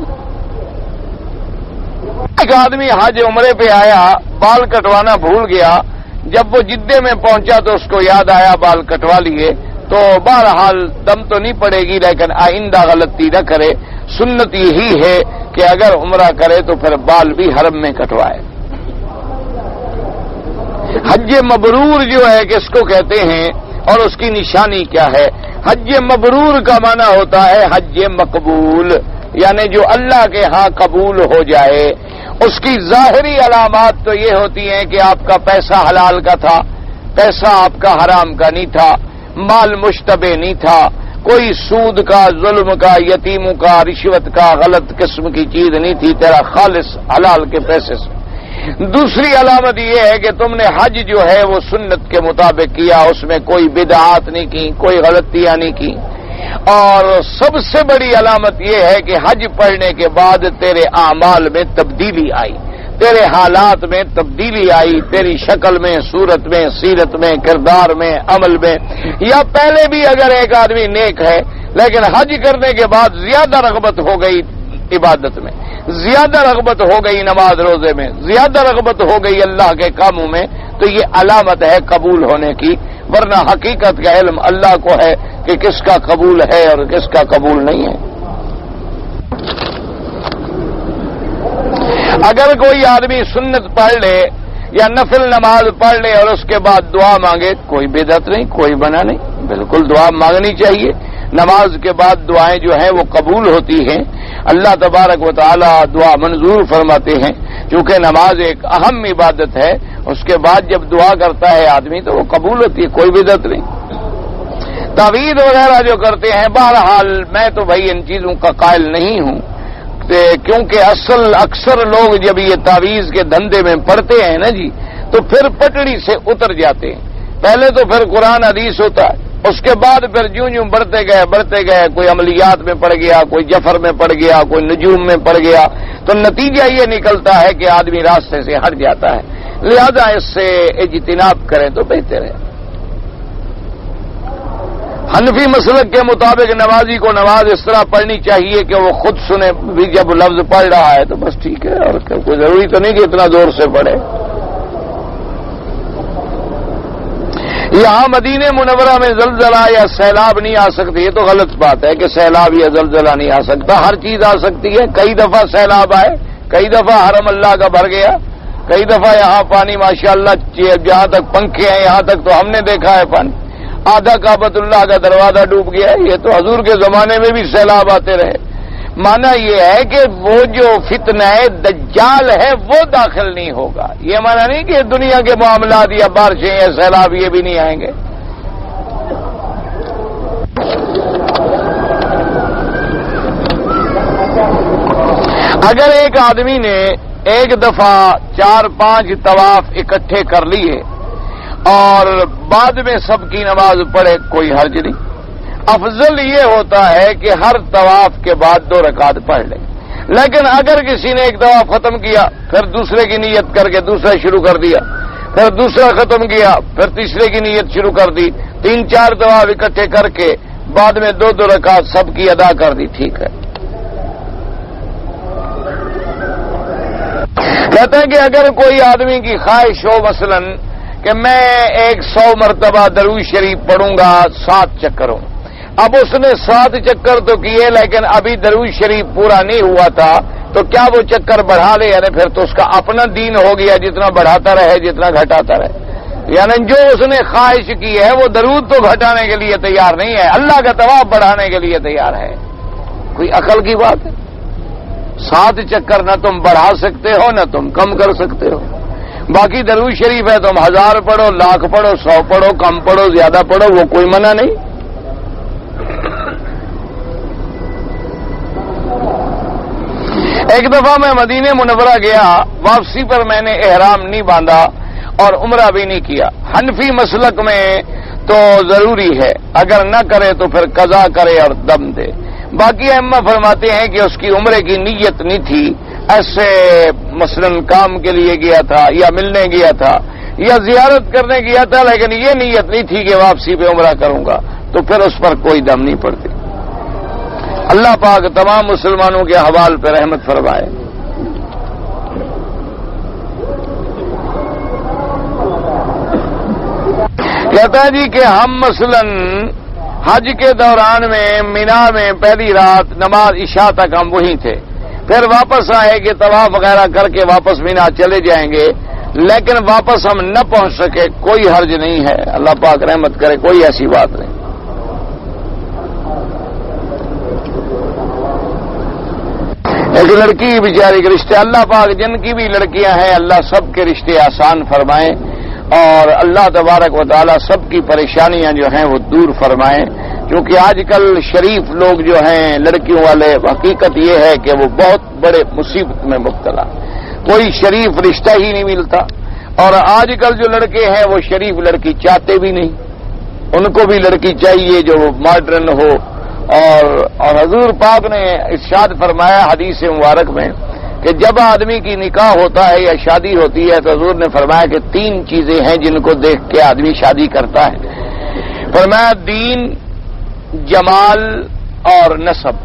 ایک آدمی حج عمرے پہ آیا، بال کٹوانا بھول گیا، جب وہ جدے میں پہنچا تو اس کو یاد آیا بال کٹوا لیے. تو بہرحال دم تو نہیں پڑے گی، لیکن آئندہ غلطی نہ کرے. سنت یہی ہے کہ اگر عمرہ کرے تو پھر بال بھی حرم میں کٹوائے. حج مبرور جو ہے کس کو کہتے ہیں اور اس کی نشانی کیا ہے؟ حج مبرور کا معنی ہوتا ہے حج مقبول، یعنی جو اللہ کے ہاں قبول ہو جائے. اس کی ظاہری علامات تو یہ ہوتی ہیں کہ آپ کا پیسہ حلال کا تھا، پیسہ آپ کا حرام کا نہیں تھا، مال مشتبہ نہیں تھا، کوئی سود کا، ظلم کا، یتیموں کا، رشوت کا، غلط قسم کی چیز نہیں تھی، تیرا خالص حلال کے پیسے سے. دوسری علامت یہ ہے کہ تم نے حج جو ہے وہ سنت کے مطابق کیا، اس میں کوئی بدعات نہیں کی، کوئی غلطیاں نہیں کی. اور سب سے بڑی علامت یہ ہے کہ حج پڑھنے کے بعد تیرے اعمال میں تبدیلی آئی، تیرے حالات میں تبدیلی آئی، تیری شکل میں، صورت میں، سیرت میں، کردار میں، عمل میں. یا پہلے بھی اگر ایک آدمی نیک ہے لیکن حج کرنے کے بعد زیادہ رغبت ہو گئی عبادت میں، زیادہ رغبت ہو گئی نماز روزے میں، زیادہ رغبت ہو گئی اللہ کے کاموں میں، تو یہ علامت ہے قبول ہونے کی. ورنہ حقیقت کا علم اللہ کو ہے کہ کس کا قبول ہے اور کس کا قبول نہیں ہے. اگر کوئی آدمی سنت پڑھ لے یا نفل نماز پڑھ لے اور اس کے بعد دعا مانگے، کوئی بدعت نہیں، کوئی بنا نہیں، بالکل دعا مانگنی چاہیے. نماز کے بعد دعائیں جو ہیں وہ قبول ہوتی ہیں. اللہ تبارک و تعالی دعا منظور فرماتے ہیں، چونکہ نماز ایک اہم عبادت ہے. اس کے بعد جب دعا کرتا ہے آدمی تو وہ قبول ہوتی ہے، کوئی بدعت نہیں. تعویذ وغیرہ جو کرتے ہیں، بہرحال میں تو بھائی ان چیزوں کا قائل نہیں ہوں، کیونکہ اکثر لوگ جب یہ تعویذ کے دھندے میں پڑتے ہیں نا جی، تو پھر پٹڑی سے اتر جاتے ہیں. پہلے تو پھر قرآن حدیث ہوتا ہے، اس کے بعد پھر جوں بڑھتے گئے کوئی عملیات میں پڑ گیا، کوئی جفر میں پڑ گیا، کوئی نجوم میں پڑ گیا، تو نتیجہ یہ نکلتا ہے کہ آدمی راستے سے ہٹ جاتا ہے۔ لہذا اس سے اجتناب کریں تو بہتر ہے۔ حنفی مسلک کے مطابق نمازی کو نماز اس طرح پڑھنی چاہیے کہ وہ خود سنے بھی، جب لفظ پڑھ رہا ہے تو بس ٹھیک ہے، اور کوئی ضروری تو نہیں کہ اتنا زور سے پڑھے۔ یہاں مدینہ منورہ میں زلزلہ یا سیلاب نہیں آ سکتی، یہ تو غلط بات ہے کہ سیلاب یا زلزلہ نہیں آ سکتا، ہر چیز آ سکتی ہے۔ کئی دفعہ سیلاب آئے، کئی دفعہ حرم اللہ کا بھر گیا، کئی دفعہ یہاں پانی ماشاءاللہ جہاں تک پنکھے ہیں یہاں تک تو ہم نے دیکھا ہے پانی، آدھا کعبۃ اللہ کا دروازہ ڈوب گیا ہے۔ یہ تو حضور کے زمانے میں بھی سیلاب آتے رہے۔ مانا یہ ہے کہ وہ جو فتنہ دجال ہے وہ داخل نہیں ہوگا، یہ مانا نہیں کہ دنیا کے معاملات یا بارشیں یا سیلاب یہ بھی نہیں آئیں گے۔ اگر ایک آدمی نے ایک دفعہ 4-5 طواف اکٹھے کر لیے اور بعد میں سب کی نماز پڑھے، کوئی حرج نہیں۔ افضل یہ ہوتا ہے کہ ہر طواف کے بعد 2 رکعت پڑھ لے، لیکن اگر کسی نے ایک طواف ختم کیا، پھر دوسرے کی نیت کر کے دوسرا شروع کر دیا، پھر دوسرا ختم کیا، پھر تیسرے کی نیت شروع کر دی، 3-4 طواف اکٹھے کر کے بعد میں 2 رکعت سب کی ادا کر دی، ٹھیک ہے۔ کہتے ہیں کہ اگر کوئی آدمی کی خواہش ہو مثلاً کہ میں 100 مرتبہ درود شریف پڑھوں گا 7 چکروں، اب اس نے 7 چکر تو کیے لیکن ابھی درود شریف پورا نہیں ہوا تھا، تو کیا وہ چکر بڑھا لے؟ یعنی پھر تو اس کا اپنا دین ہو گیا، جتنا بڑھاتا رہے جتنا گھٹاتا رہے۔ یعنی جو اس نے خواہش کی ہے وہ درود تو گھٹانے کے لیے تیار نہیں ہے، اللہ کا طواف بڑھانے کے لیے تیار ہے۔ کوئی عقل کی بات ہے؟ 7 چکر نہ تم بڑھا سکتے ہو نہ تم کم کر سکتے ہو۔ باقی درود شریف ہے تم 1000 پڑھو، 1,00,000 پڑھو، 100 پڑھو، کم پڑھو، زیادہ پڑھو، وہ کوئی منع نہیں۔ ایک دفعہ میں مدینہ منورہ گیا، واپسی پر میں نے احرام نہیں باندھا اور عمرہ بھی نہیں کیا۔ حنفی مسلک میں تو ضروری ہے، اگر نہ کرے تو پھر قضا کرے اور دم دے۔ باقی ائمہ فرماتے ہیں کہ اس کی عمرے کی نیت نہیں تھی، ایسے مثلا کام کے لیے گیا تھا یا ملنے گیا تھا یا زیارت کرنے گیا تھا، لیکن یہ نیت نہیں تھی کہ واپسی پہ عمرہ کروں گا، تو پھر اس پر کوئی دم نہیں پڑتی۔ اللہ پاک تمام مسلمانوں کے احوال پہ رحمت فرمائے۔ کہتا ہے جی کہ ہم مثلاً حج کے دوران میں مینا میں پہلی رات نماز عشاء تک ہم وہیں تھے، پھر واپس آئے کہ طواف وغیرہ کر کے واپس مینا چلے جائیں گے، لیکن واپس ہم نہ پہنچ سکے، کوئی حرج نہیں ہے، اللہ پاک رحمت کرے، کوئی ایسی بات نہیں۔ ایک لڑکی بیچاری کے رشتے، اللہ پاک جن کی بھی لڑکیاں ہیں اللہ سب کے رشتے آسان فرمائیں، اور اللہ تبارک و تعالی سب کی پریشانیاں جو ہیں وہ دور فرمائیں، کیونکہ آج کل شریف لوگ جو ہیں لڑکیوں والے، حقیقت یہ ہے کہ وہ بہت بڑے مصیبت میں مبتلا، کوئی شریف رشتہ ہی نہیں ملتا، اور آج کل جو لڑکے ہیں وہ شریف لڑکی چاہتے بھی نہیں، ان کو بھی لڑکی چاہیے جو ماڈرن ہو، اور حضور پاک نے ارشاد فرمایا حدیث مبارک میں کہ جب آدمی کی نکاح ہوتا ہے یا شادی ہوتی ہے تو حضور نے فرمایا کہ 3 چیزیں ہیں جن کو دیکھ کے آدمی شادی کرتا ہے، فرمایا دین، جمال اور نسب۔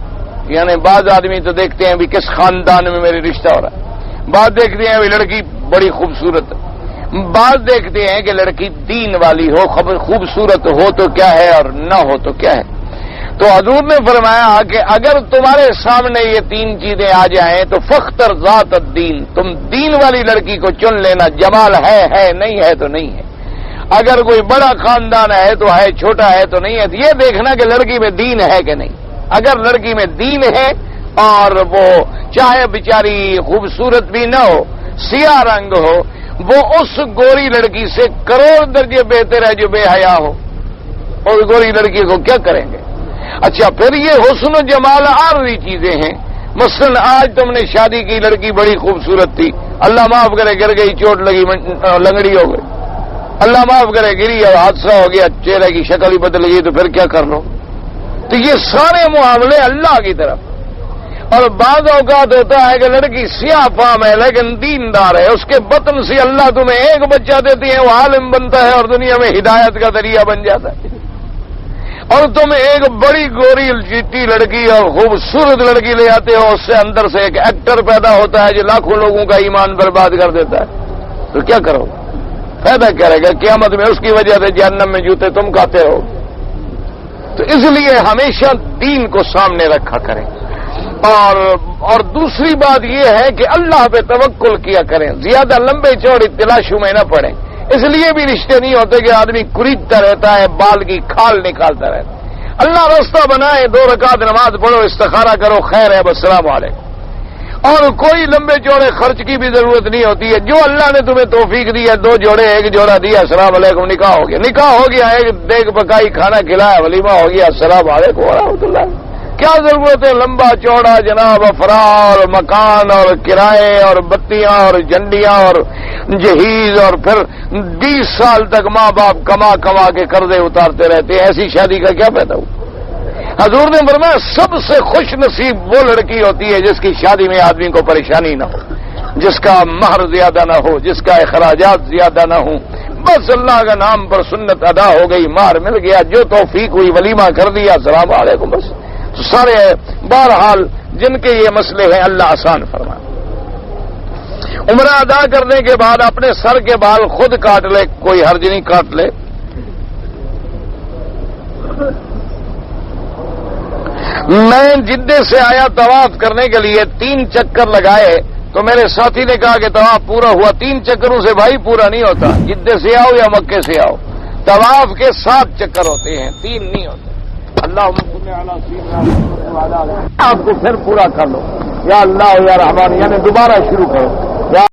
یعنی بعض آدمی تو دیکھتے ہیں بھی کس خاندان میں میرے رشتہ ہو رہا ہے، بعض دیکھتے ہیں بھی لڑکی بڑی خوبصورت ہے، بعض دیکھتے ہیں کہ لڑکی دین والی ہو، خوبصورت ہو تو کیا ہے اور نہ ہو تو کیا ہے۔ تو حضور نے فرمایا کہ اگر تمہارے سامنے یہ 3 چیزیں آ جائیں تو فختر ذات الدین، تم دین والی لڑکی کو چن لینا، جمال ہے نہیں ہے تو نہیں ہے، اگر کوئی بڑا خاندان ہے تو ہے، چھوٹا ہے تو نہیں ہے، یہ دیکھنا کہ لڑکی میں دین ہے کہ نہیں۔ اگر لڑکی میں دین ہے اور وہ چاہے بیچاری خوبصورت بھی نہ ہو، سیاہ رنگ ہو، وہ اس گوری لڑکی سے کروڑ درجے بہتر ہے جو بے حیا ہو، اور گوری لڑکی کو کیا کریں گے؟ اچھا پھر یہ حسن و جمال عارضی چیزیں ہیں، مثلا آج تم نے شادی کی، لڑکی بڑی خوبصورت تھی، اللہ معاف کرے گر گئی، چوٹ لگی، لنگڑی ہو گئی، اللہ معاف کرے گری اور حادثہ ہو گیا، چہرے کی شکل ہی بدل گئی، تو پھر کیا کر لو؟ تو یہ سارے معاملے اللہ کی طرف. اور بعض اوقات ہوتا ہے کہ لڑکی سیاہ فام ہے لیکن دیندار ہے، اس کے بطن سے اللہ تمہیں ایک بچہ دیتی ہے، وہ عالم بنتا ہے اور دنیا میں ہدایت کا ذریعہ بن جاتا ہے. اور تم ایک بڑی گوری چٹی لڑکی اور خوبصورت لڑکی لے آتے ہو، اس سے اندر سے ایک ایکٹر پیدا ہوتا ہے جو لاکھوں لوگوں کا ایمان برباد کر دیتا ہے. تو کیا کرو؟ فائدہ کیا رہے گا؟ قیامت میں اس کی وجہ سے جہنم میں جوتے تم کھاتے ہو. تو اس لیے ہمیشہ دین کو سامنے رکھا کریں. اور دوسری بات یہ ہے کہ اللہ پہ توکل کیا کریں، زیادہ لمبے چوڑی تلاشوں میں نہ پڑیں. اس لیے بھی رشتے نہیں ہوتے کہ آدمی کریدتا رہتا ہے، بال کی کھال نکالتا رہتا ہے. اللہ راستہ بنائے، 2 رکعت نماز پڑھو، استخارہ کرو، خیر ہے، السلام علیکم. اور کوئی لمبے چوڑے خرچ کی بھی ضرورت نہیں ہوتی ہے. جو اللہ نے تمہیں توفیق دی ہے، 2 جوڑے 1 جوڑا دیا، السلام علیکم، نکاح ہو گیا. نکاح ہو گیا، ایک دیگ پکائی، کھانا کھلایا، ولیمہ ہو گیا، السلام علیکم ورحمۃ اللہ. کیا ضرورت ہے لمبا چوڑا جناب افراد اور مکان اور کرائے اور بتیاں اور جھنڈیاں اور جہیز، اور پھر 20 سال تک ماں باپ کما کما کے قرضے اتارتے رہتے ہیں. ایسی شادی کا کیا فائدہ ہو؟ حضور نے فرمایا سب سے خوش نصیب وہ لڑکی ہوتی ہے جس کی شادی میں آدمی کو پریشانی نہ ہو، جس کا مہر زیادہ نہ ہو، جس کا اخراجات زیادہ نہ ہوں. بس اللہ کا نام پر سنت ادا ہو گئی، مہر مل گیا، جو توفیق ہوئی ولیمہ کر دیا، السلام علیکم. بس سارے بہرحال جن کے یہ مسئلے ہیں اللہ آسان فرمائے. عمرہ ادا کرنے کے بعد اپنے سر کے بال خود کاٹ لے، کوئی حرج نہیں، کاٹ لے. میں جدے سے آیا طواف کرنے کے لیے، 3 چکر لگائے تو میرے ساتھی نے کہا کہ طواف پورا ہوا. 3 چکروں سے بھائی پورا نہیں ہوتا. جدے سے آؤ یا مکے سے آؤ، طواف کے 7 چکر ہوتے ہیں، 3 نہیں ہوتے. اللہ آپ کو پھر پورا کر لو، یا اللہ یا رحمان، یعنی دوبارہ شروع کرو.